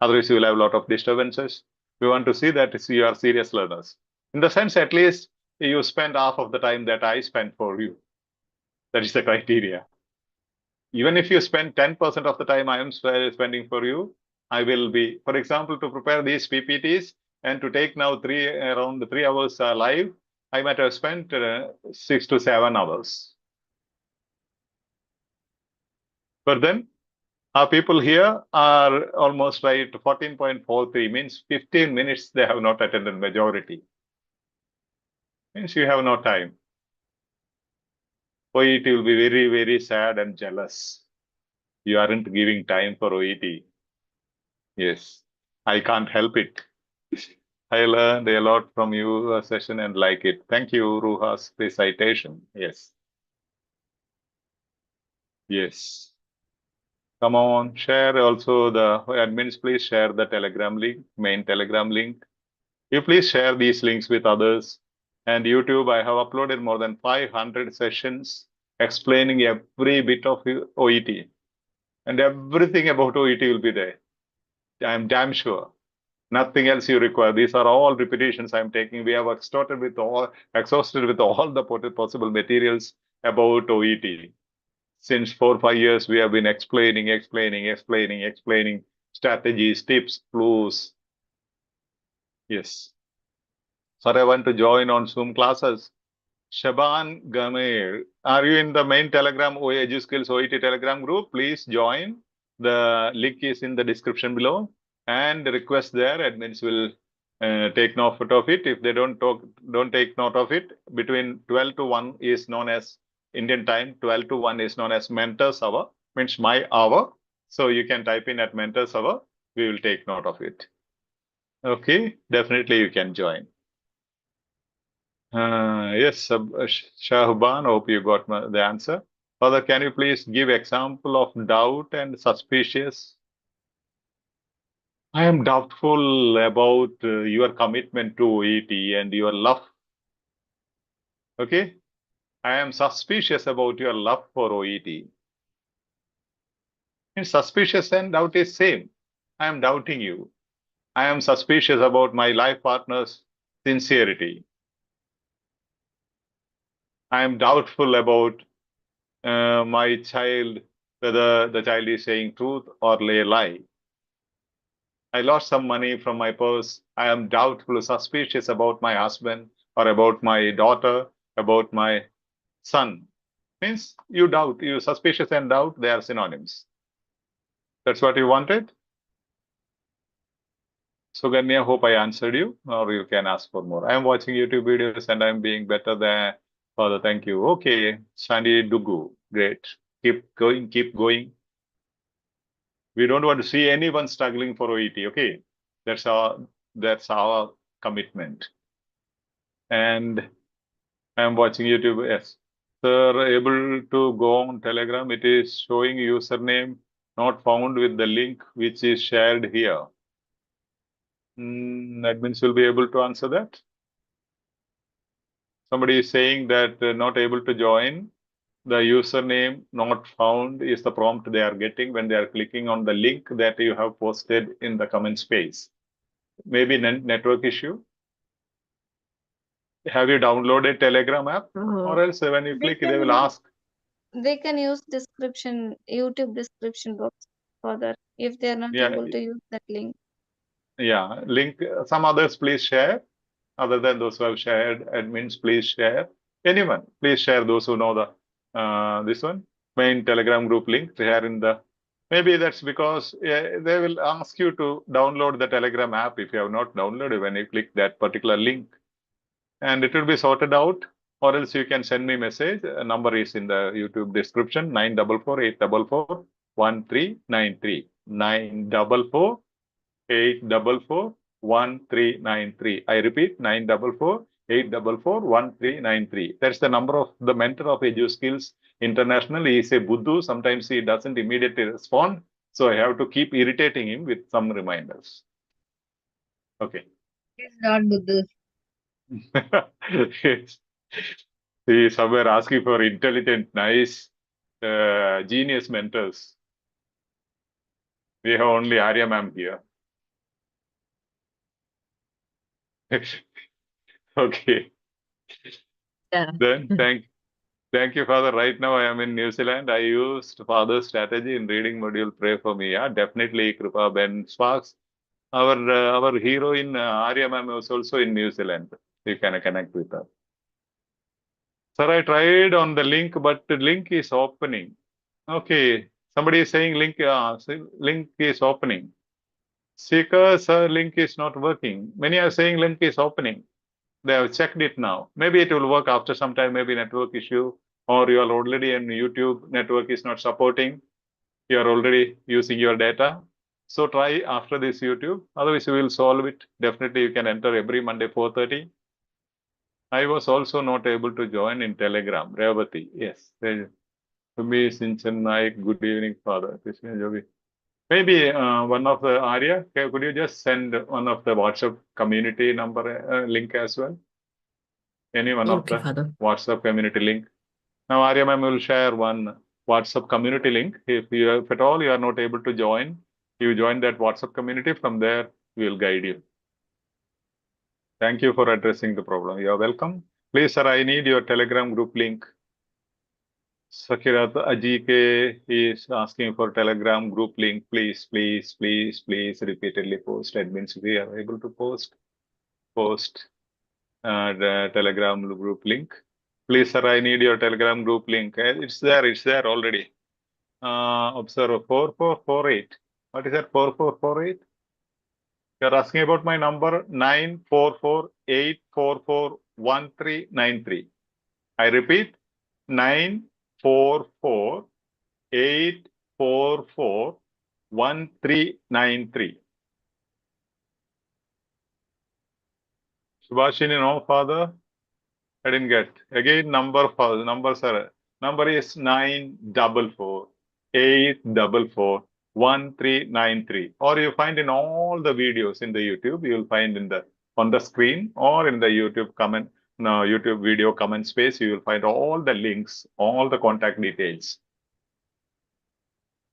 Otherwise, you will have a lot of disturbances. We want to see that you are serious learners. In the sense, at least you spend half of the time that I spend for you. That is the criteria. Even if you spend 10% of the time I am spending for you, I will be, for example, to prepare these PPTs and to take now around 3 hours live, I might have spent 6 to 7 hours. But then our people here are almost right 14.43, means 15 minutes they have not attended majority. Means you have no time. OET will be very, very sad and jealous. You aren't giving time for OET. Yes, I can't help it. I learned a lot from your session and like it. Thank you, Ruha's recitation. Yes. Yes. Come on, share also the admins, please share the Telegram link, main Telegram link. You please share these links with others. And YouTube, I have uploaded more than 500 sessions explaining every bit of OET. And everything about OET will be there. I'm damn sure. Nothing else you require. These are all repetitions I'm taking. We have exhausted with all the possible materials about OET. Since 4 or 5 years, we have been explaining strategies, tips, clues. Yes. Sir, I want to join on Zoom classes. Shaban Gamer, are you in the main Telegram EduSkills OET Telegram group? Please join. The link is in the description below. And request there, admins will take note of it. If they don't take note of it, between 12 to 1 is known as Indian time, 12 to 1 is known as mentors hour, means my hour. So you can type in at mentors hour, we will take note of it. Okay, definitely you can join. Yes, Shahban, hope you got the answer. Father, can you please give example of doubt and suspicious? I am doubtful about your commitment to OET and your love. Okay? I am suspicious about your love for OET. And suspicious and doubt is same. I am doubting you. I am suspicious about my life partner's sincerity. I am doubtful about my child, whether the child is saying truth or a lie. I lost some money from my purse. I am doubtful, suspicious about my husband or about my daughter, about my son. Means you doubt, you suspicious and doubt, they are synonyms. That's what you wanted? So Ganya, hope I answered you, or you can ask for more. I am watching YouTube videos and I'm being better than Father. Thank you. Okay, Sandy Dugu, great. Keep going, keep going. We don't want to see anyone struggling for OET. Okay, that's our commitment. And I'm watching YouTube. Yes, Sir, able to go on Telegram. It is showing username not found with the link which is shared here. Admins will be able to answer that. Somebody is saying that not able to join. The username not found is the prompt they are getting when they are clicking on the link that you have posted in the comment space. Maybe network issue. Have you downloaded Telegram app? Or else when you click, they will ask. They can use description, YouTube description box for that if they are not Yeah. able to use that link. Yeah, link. Some others, please share. Other than those who have shared, admins, please share. Anyone, please share those who know the this one main Telegram group link. Share in the. Maybe that's because they will ask you to download the Telegram app if you have not downloaded when you click that particular link, and it will be sorted out. Or else you can send me message. A number is in the YouTube description: 944-844-1393. 944-844-1393. I repeat, 944-844-1393. That's the number of the mentor of EduSkills International. He is a Buddhu. Sometimes he doesn't immediately respond. So I have to keep irritating him with some reminders. Okay. It's not Buddhist. He is somewhere asking for intelligent, nice, genius mentors. We have only Arya ma'am here. Okay. Yeah. Then thank you, Father. Right now I am in New Zealand. I used Father's strategy in reading module. Pray for me. Yeah, definitely, Kripa Ben Sparks. Our hero in Arya ma'am was also in New Zealand. You can connect with her. Sir, I tried on the link, but the link is opening. Okay, somebody is saying link is opening. Seeker, sir, link is not working. Many are saying link is opening. They have checked it now. Maybe it will work after some time, maybe network issue, or you are already in YouTube, network is not supporting. You are already using your data. So try after this YouTube. Otherwise, you will solve it. Definitely, you can enter every Monday, 4:30. I was also not able to join in Telegram. Revati, yes. Sumi Sinchan Naik, good evening, Father. Maybe one of the Arya, could you just send one of the WhatsApp community number link as well? Any one of the WhatsApp community link. Now Arya ma'am will share one WhatsApp community link. If at all you are not able to join, you join that WhatsApp community. From there, we will guide you. Thank you for addressing the problem. You are welcome. Please, sir, I need your Telegram group link. Sakirat Ajike is asking for Telegram group link. Please, please, please, please repeatedly post. Admins, we are able to post the Telegram group link. Please, sir, I need your Telegram group link. It's there already. Observe 4448. What is that 4448? You're asking about my number 944-844-1393. I repeat, 944-844-1393. Subhashini, no, Father? I didn't get. Again, number, sir. Number is 944-844-1393. Or you find in all the videos in the YouTube, you will find on the screen or in the YouTube video comment space, you will find all the links, all the contact details.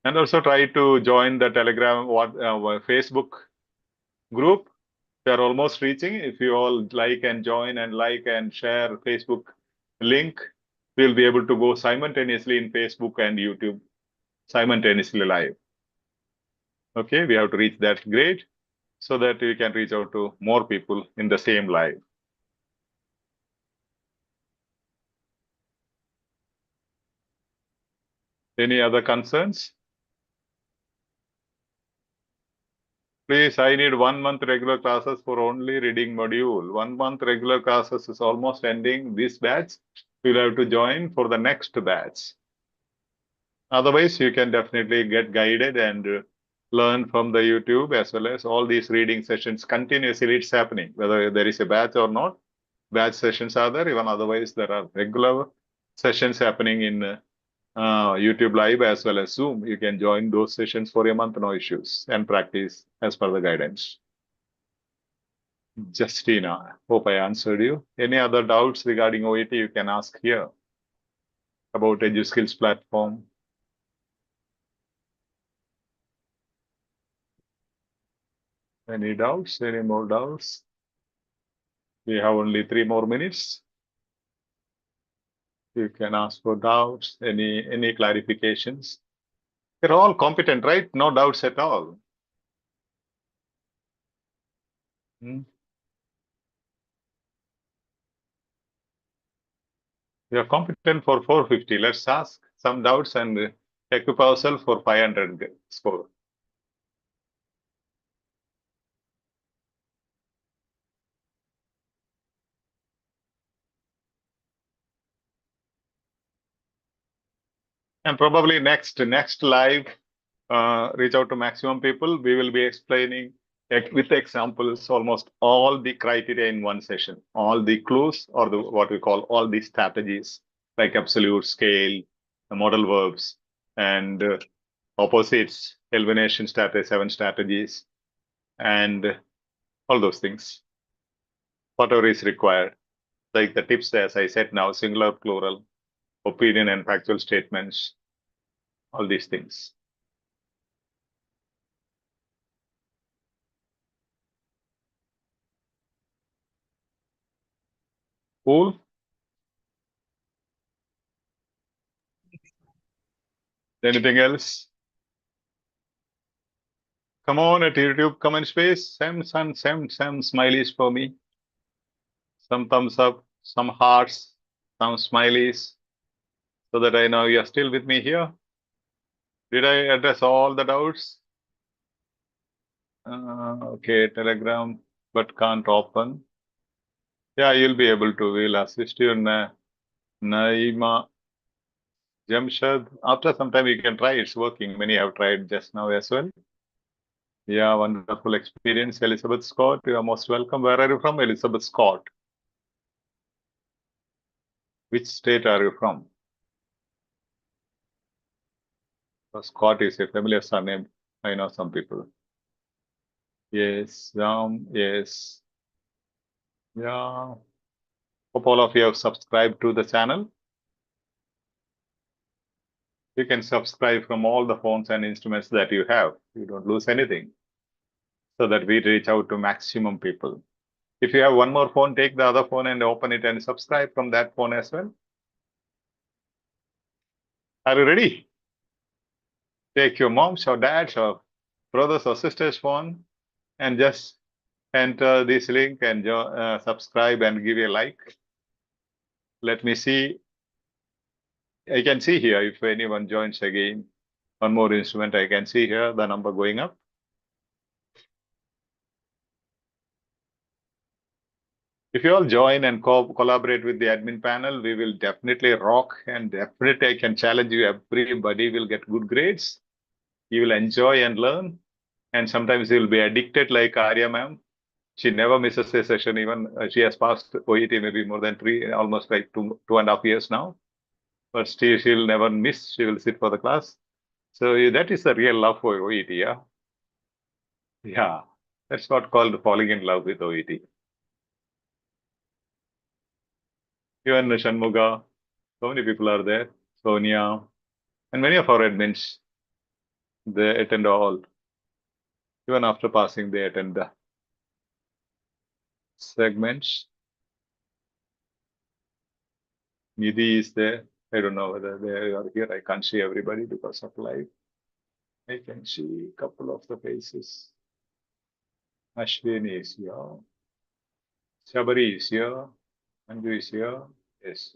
And also try to join the Telegram Facebook group. We are almost reaching. If you all like and join and like and share Facebook link, we'll be able to go simultaneously in Facebook and YouTube, simultaneously live. Okay, we have to reach that grade so that we can reach out to more people in the same live. Any other concerns? Please, I need 1 month regular classes for only reading module. 1 month regular classes is almost ending this batch. You'll have to join for the next batch. Otherwise, you can definitely get guided and learn from the YouTube as well as all these reading sessions continuously. It's happening, whether there is a batch or not. Batch sessions are there, even otherwise there are regular sessions happening in YouTube Live as well as Zoom. You can join those sessions for a month, no issues, and practice as per the guidance. Justina, hope I answered you. Any other doubts regarding OET, you can ask here about EduSkills platform. Any doubts? Any more doubts? We have only 3 more minutes. You can ask for doubts, any clarifications. They're all competent, right? No doubts at all. Hmm. We are competent for 450. Let's ask some doubts and equip ourselves for 500 score. And probably next live, reach out to maximum people. We will be explaining with examples almost all the criteria in one session, all the clues or what we call all the strategies like absolute, scale, modal verbs, and opposites, elimination strategy, 7 strategies, and all those things. Whatever is required, like the tips as I said now, singular, plural, opinion and factual statements, all these things. Cool. Anything else? Come on at YouTube comment space. Send some smileys for me. Some thumbs up, some hearts, some smileys, so that I know you're still with me here. Did I address all the doubts? Okay, Telegram, but can't open. Yeah, you'll be able to. We'll assist you. Naima Jamshad. After some time, you can try. It's working. Many have tried just now as well. Yeah, wonderful experience. Elizabeth Scott, you are most welcome. Where are you from, Elizabeth Scott? Which state are you from? Scott is a familiar surname. I know some people. Yes, yes. Yeah. Hope all of you have subscribed to the channel. You can subscribe from all the phones and instruments that you have. You don't lose anything. So that we reach out to maximum people. If you have one more phone, take the other phone and open it and subscribe from that phone as well. Are you ready? Take your mom's or dad's or brothers or sister's phone and just enter this link and subscribe and give a like. Let me see. I can see here if anyone joins again. One more instrument, I can see here the number going up. If you all join and collaborate with the admin panel, we will definitely rock, and definitely I can challenge you. Everybody will get good grades. You will enjoy and learn. And sometimes you will be addicted like Arya ma'am. She never misses a session. Even she has passed OET maybe more than almost like 2.5 years now. But still, she'll never miss. She will sit for the class. So that is the real love for OET, yeah? Yeah, that's what called falling in love with OET. Even Shanmuga, so many people are there. Sonia, and many of our admins, they attend all. Even after passing, they attend the segments. Nidhi is there. I don't know whether they are here. I can't see everybody because of live. I can see a couple of the faces. Ashwini is here. Shabari is here. Anju is here. Yes.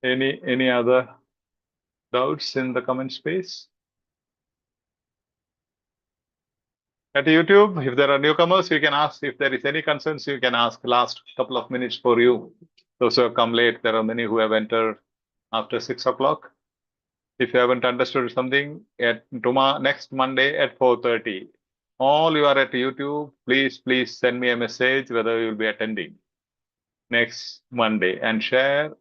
Any other doubts in the comment space? At YouTube, if there are newcomers, you can ask. If there is any concerns, you can ask. Last couple of minutes for you. Those who have come late, there are many who have entered after 6 o'clock. If you haven't understood something, tomorrow, next Monday at 4:30, all you are at YouTube, please send me a message whether you will be attending. next Monday and share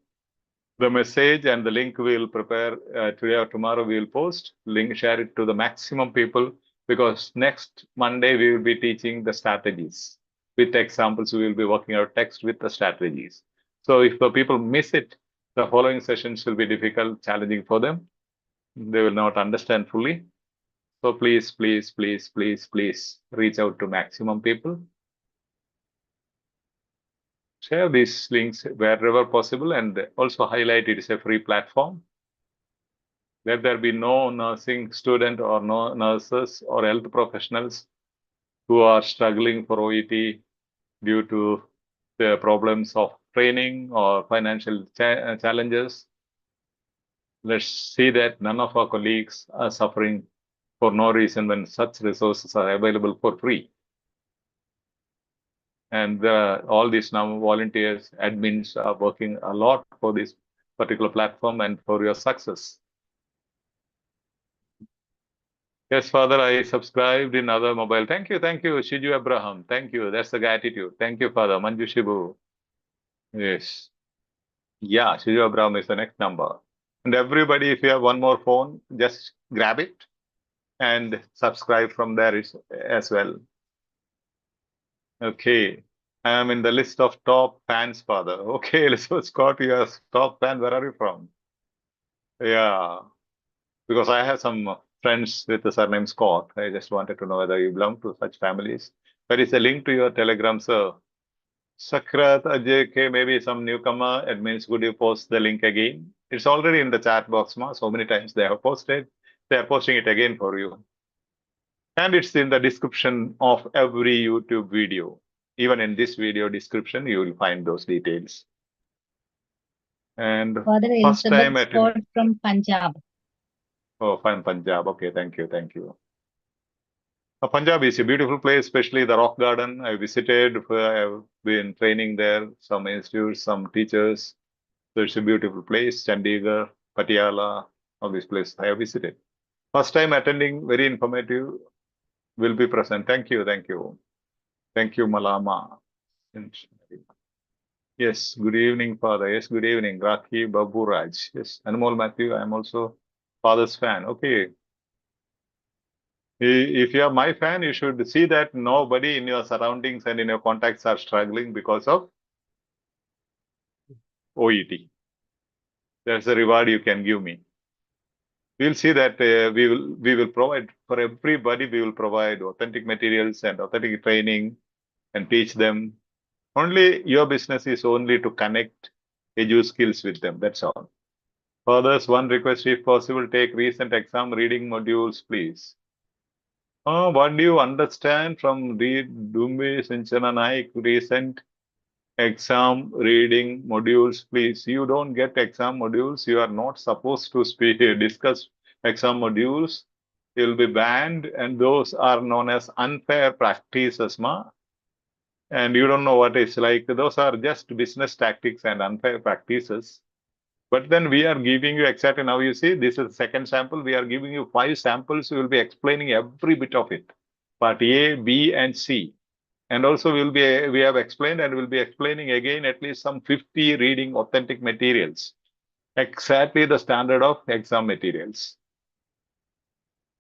the message and the link we will prepare today or tomorrow. We will post link, share it to the maximum people, because next Monday we will be teaching the strategies with examples. We will be working out text with the strategies. So if the people miss it, the following sessions will be difficult, challenging for them. They will not understand fully. So please, please, please, please, please reach out to maximum people. Share these links wherever possible, and also highlight it is a free platform. Let there be no nursing student or no nurses or health professionals who are struggling for OET due to the problems of training or financial challenges. Let's see that none of our colleagues are suffering for no reason when such resources are available for free. And all these now volunteers, admins are working a lot for this particular platform and for your success. Yes, Father, I subscribed in other mobile. Thank you, Shiju Abraham. Thank you. That's the gratitude. Thank you, Father. Manju Shibu. Yes. Yeah, Shiju Abraham is the next number. And everybody, if you have one more phone, just grab it and subscribe from there as well. Okay. I am in the list of top fans, Father. Okay, Elizabeth Scott, you are top fan. Where are you from? Yeah, because I have some friends with the surname Scott. I just wanted to know whether you belong to such families. There is a link to your Telegram, sir. Sakrat Ajay, maybe some newcomer. It means could you post the link again? It's already in the chat box, ma. So many times they have posted. They are posting it again for you. And it's in the description of every YouTube video. Even in this video description, you will find those details. And Father first time Elizabeth Scott from Punjab. Oh, fine, Punjab. Okay, thank you, thank you. Punjab is a beautiful place, especially the rock garden. I visited. I have been training there, some institutes, some teachers. So it's a beautiful place. Chandigarh, Patiala, all these places I have visited. First time attending, very informative. Will be present. Thank you, thank you. Thank you, Malama. Yes, good evening, Father. Yes, good evening, Rakhi Babu Raj. Yes, Anmol Matthew, I am also Father's fan. Okay. If you are my fan, you should see that nobody in your surroundings and in your contacts are struggling because of OET. That's the reward you can give me. We'll see that we will provide for everybody. We will provide authentic materials and authentic training and teach them. Only your business is only to connect EduSkills with them. That's all. Further, one request, if possible, take recent exam reading modules, please. What do you understand from Dumbe Sinchana Naik recent exam reading modules, please? You don't get exam modules. You are not supposed to discuss exam modules. You'll be banned, and those are known as unfair practices, ma. And you don't know what it's like. Those are just business tactics and unfair practices. But then we are giving you exactly now. You see, this is the second sample. We are giving you 5 samples. We will be explaining every bit of it. Part A, B, and C. And also we have explained and will be explaining again at least some 50 reading authentic materials. Exactly the standard of exam materials.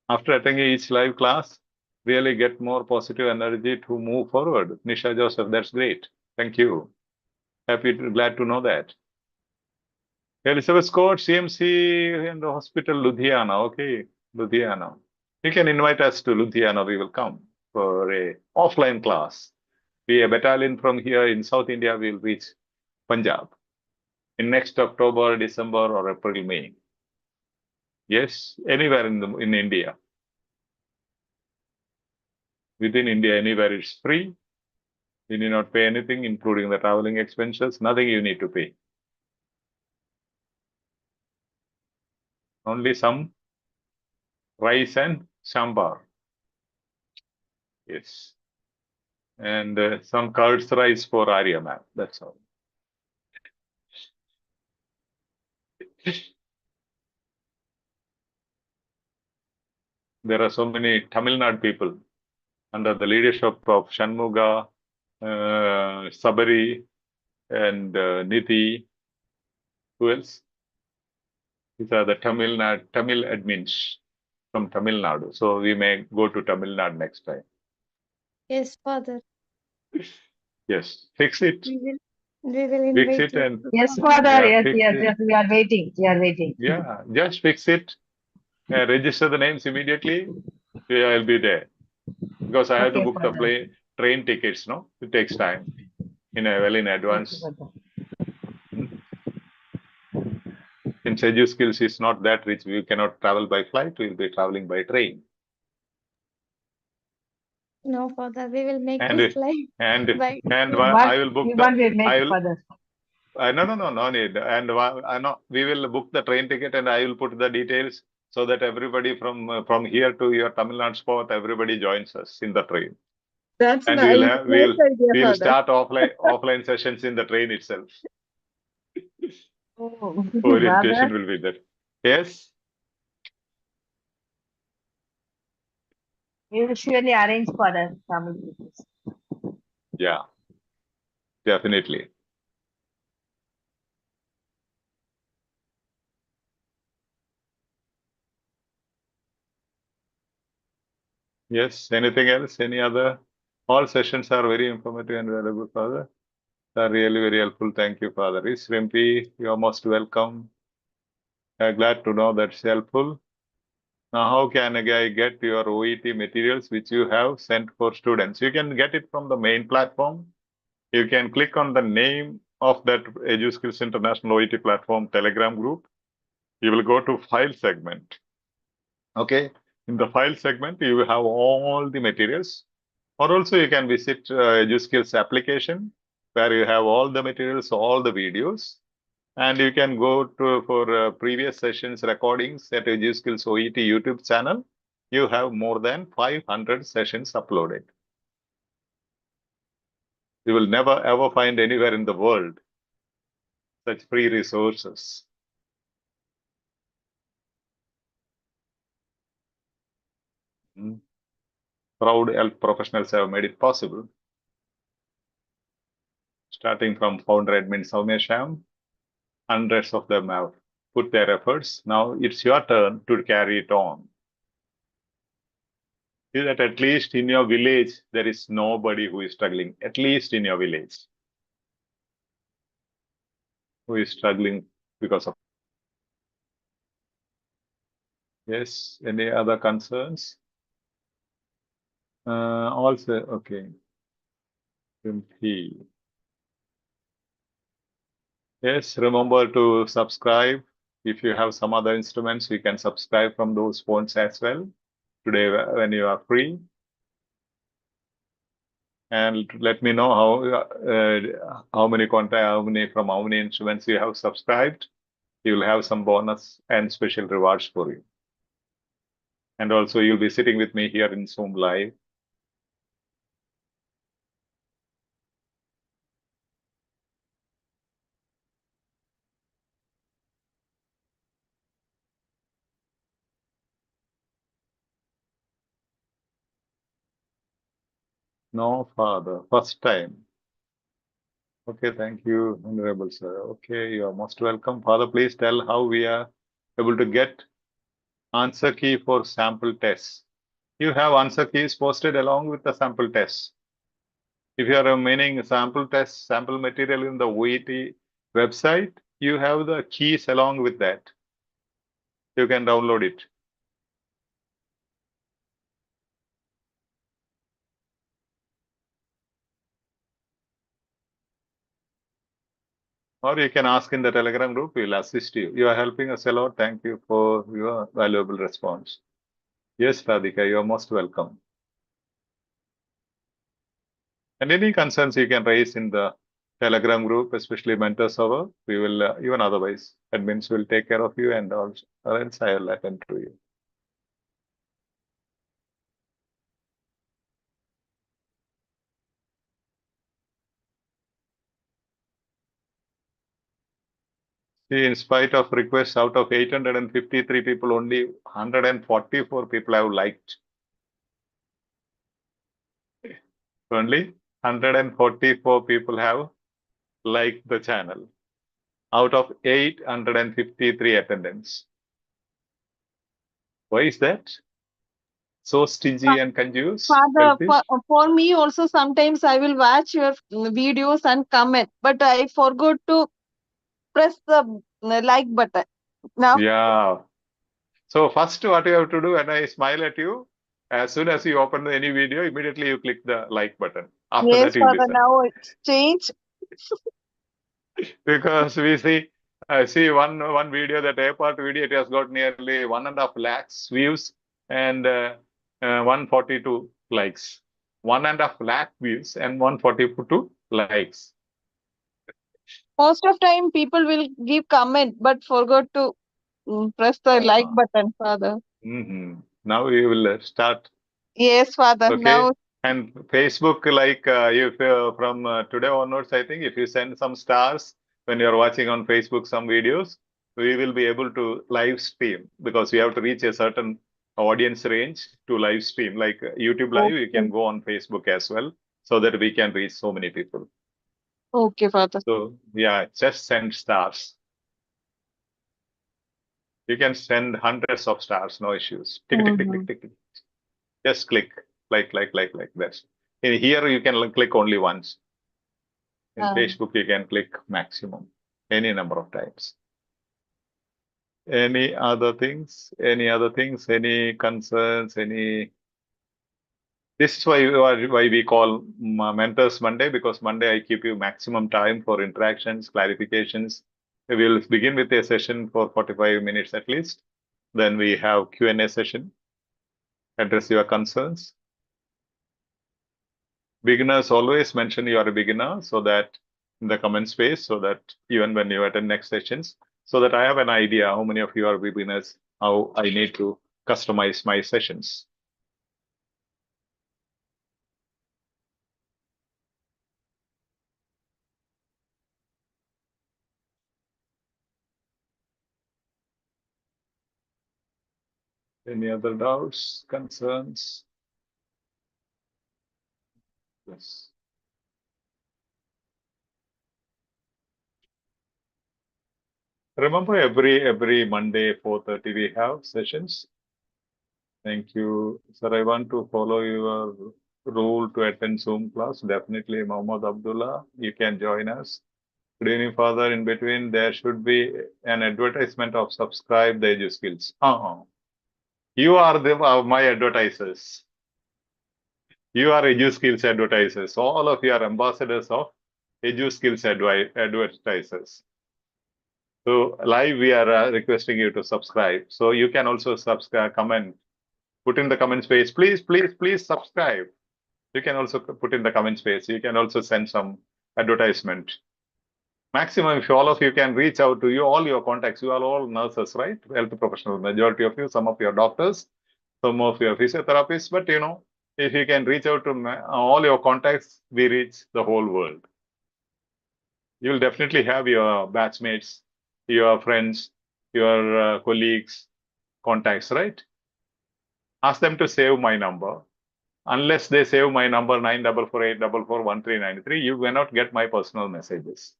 After attending each live class, really get more positive energy to move forward. Nisha Joseph, that's great. Thank you. Glad to know that. Elizabeth Scott, CMC in the hospital, Ludhiana. Okay, Ludhiana. You can invite us to Ludhiana. We will come for a offline class. A battalion from here in South India will reach Punjab in next October, December, or April, May. Yes, anywhere in India. Within India, anywhere it's free. You need not pay anything, including the traveling expenses. Nothing you need to pay. Only some rice and sambar. Yes. And some curds rice for Arya ma'am. That's all. There are so many Tamil Nadu people under the leadership of Shanmuga, Sabari, and Niti. Who else? These are the Tamil admins from Tamil Nadu. So we may go to Tamil Nadu next time. Yes, Father. Yes, fix it. We will Fix invite it you. and Yes, Father. yeah, Yes, fix yes, it. yes. We are waiting. We are waiting. Yeah, just fix it. Register the names immediately. Yeah, I'll be there because I have to Okay, book the Father. train tickets. No, it takes time well in Okay, advance. Father. Since EduSkills is not that rich, we cannot travel by flight. We'll be traveling by train. No, Father. We will make And this live by. I will book We want to make I will Father. no need. And I know we will book the train ticket, and I will put the details so that everybody from here to your Tamil Nadu spot, everybody joins us in the train. That's And nice. Nice idea, we'll Father. start offline sessions in the train itself. Oh, Orientation Father. will be there. Yes. We will surely arrange for the family pictures. Yeah. Definitely. Yes. Anything else? Any other? All sessions are very informative and valuable, Father. They are really very helpful. Thank you, Father. Is Rimpi, you are most welcome. I'm glad to know that's helpful. Now, how can I get your OET materials which you have sent for students? You can get it from the main platform. You can click on the name of that EduSkills International OET platform Telegram group. You will go to file segment. Okay. In the file segment, you will have all the materials. Or also you can visit EduSkills application where you have all the materials, all the videos. And you can go for previous sessions recordings at EduSkills OET YouTube channel. You have more than 500 sessions uploaded. You will never ever find anywhere in the world such free resources. Proud health professionals have made it possible. Starting from founder admin Soumya Sham, hundreds of them have put their efforts. Now it's your turn to carry it on. See that at least in your village, there is nobody who is struggling, at least in your village, who is struggling because of. Yes, any other concerns? Also, okay. MP. Yes, remember to subscribe. If you have some other instruments, you can subscribe from those phones as well today when you are free. And let me know how many from how many instruments you have subscribed. You will have some bonus and special rewards for you. And also you'll be sitting with me here in Zoom Live. No, Father, first time. Okay, thank you, Honorable Sir. Okay, you are most welcome. Father, please tell how we are able to get answer key for sample tests. You have answer keys posted along with the sample tests. If you are meaning sample test, sample material in the OET website, you have the keys along with that. You can download it. Or you can ask in the Telegram group, we'll assist you. You are helping us a lot. Thank you for your valuable response. Yes, Radhika, you are most welcome. And any concerns you can raise in the Telegram group, especially mentor server, we will, even otherwise, admins will take care of you and also, or else I will attend to you. See, in spite of requests, out of 853 people, only 144 people have liked. Only 144 people have like the channel out of 853 attendants. Why is that? So stingy and confused? Father, Selfish? for me also sometimes I will watch your videos and comment, but I forgot to press the like button. Now, Yeah. So first what you have to do when I smile at you, as soon as you open any video, immediately you click the like button. After yes, that you Father, listen. now it's changed. Because we see, I see one video, that airport video, it has got nearly 1.5 lakhs views and 142 likes. 1.5 lakh views and 142 likes. Most of time people will give comment, but forgot to press the like button, Father. Now we will start. Yes, Father. Okay. Now, And Facebook, like if from today onwards, I think if you send some stars when you're watching on Facebook some videos, we will be able to live stream, because we have to reach a certain audience range to live stream. Like YouTube Live, you can okay, go on Facebook as well, so that we can reach so many people. okay, Father. So yeah, just send stars. You can send hundreds of stars, no issues. Tick, tick, tick, tick, tick, tick. Just click like that. In here, you can click only once. In Facebook, you can click maximum, any number of times. Any other things? Any other things? Any concerns? Any? This is why we call Mentors Monday, because Monday I keep you maximum time for interactions, clarifications. We will begin with a session for 45 minutes at least. Then we have Q&A session. Address your concerns. Beginners, always mention you are a beginner, so that in the comment space, so that even when you attend next sessions, so that I have an idea how many of you are beginners, how I need to customize my sessions. Any other doubts, concerns? Yes. Remember, every Monday 4:30 we have sessions. Thank you, sir. I want to follow your rule to attend Zoom class. Definitely, Mohammed Abdullah, you can join us. Good evening, Father. In between, there should be an advertisement of subscribe the EduSkills. You are my advertisers. You are EduSkills advertisers. All of you are ambassadors of EduSkills advertisers. So live, we are requesting you to subscribe. So you can also subscribe, comment, put in the comment space. Please, please, please subscribe. You can also put in the comment space. You can also send some advertisement. Maximum, if all of you can reach out to you, all your contacts, you are all nurses, right? Health professionals, majority of you, some of your doctors, some of your physiotherapists, but if you can reach out to all your contacts, we reach the whole world. You will definitely have your batchmates, your friends, your colleagues, contacts, right? Ask them to save my number. Unless they save my number 9448441393, you cannot get my personal messages.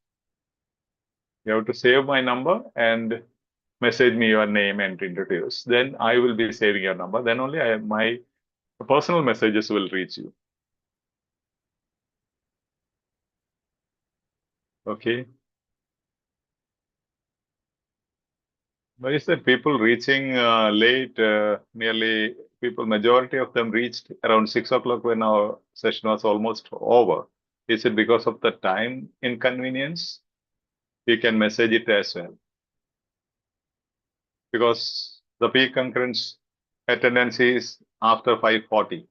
You have to save my number and message me your name and introduce. Then I will be saving your number. Then only my personal messages will reach you. Okay. Why is that people reaching late? Nearly people, majority of them reached around 6 o'clock when our session was almost over. Is it because of the time inconvenience? You can message it as well. Because the peak concurrence attendance is after 5:40.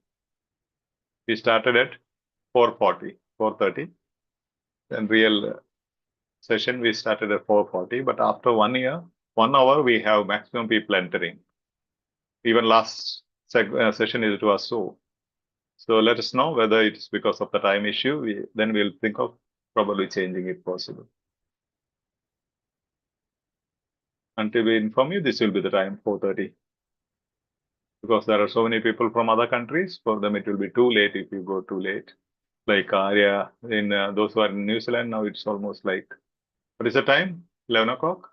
We started at 4:40, 4:30. Then real session we started at 4:40. But after 1 year, 1 hour, we have maximum people entering. Even last session it was so. So let us know whether it's because of the time issue. Then we'll think of probably changing it possible. Until we inform you, this will be the time, 4:30. Because there are so many people from other countries, for them it will be too late if you go too late. like area in those who are in New Zealand. Now it's almost like, what is the time? 11 o'clock?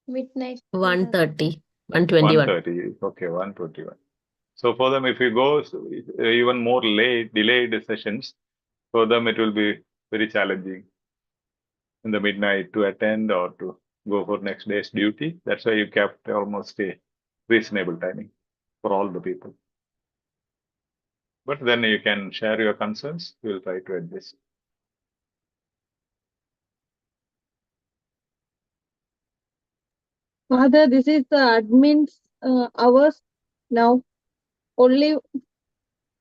Midnight. 1:30, 1:21. 1:30. Okay, 1:21. So for them, if you go even more late, delayed sessions, for them it will be very challenging in the midnight to attend or to go for next day's duty. That's why you kept almost a reasonable timing for all the people. But then you can share your concerns. We'll try to adjust. Father, this is the admin's hours now. Only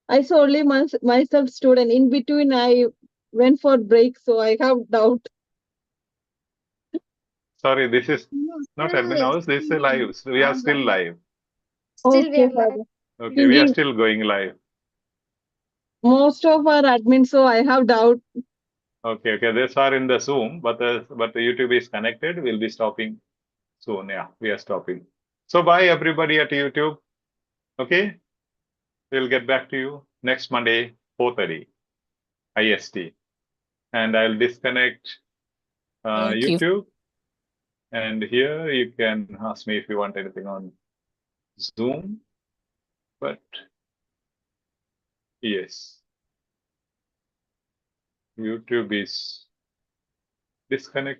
I saw only myself student. In between, I went for break, so I have doubt. Sorry, this is not admin hours. This is live. We are still live. Still we Okay, are live. Father. Okay, we are Thinking still going live. most of our admin, so I have doubt. Okay, okay. These are in the Zoom, but the YouTube is connected. We'll be stopping soon. Yeah, we are stopping. So bye everybody at YouTube. Okay, we'll get back to you next Monday, 4:30 IST, and I'll disconnect Thank you. YouTube. And here you can ask me if you want anything on Zoom. But yes, YouTube is disconnected.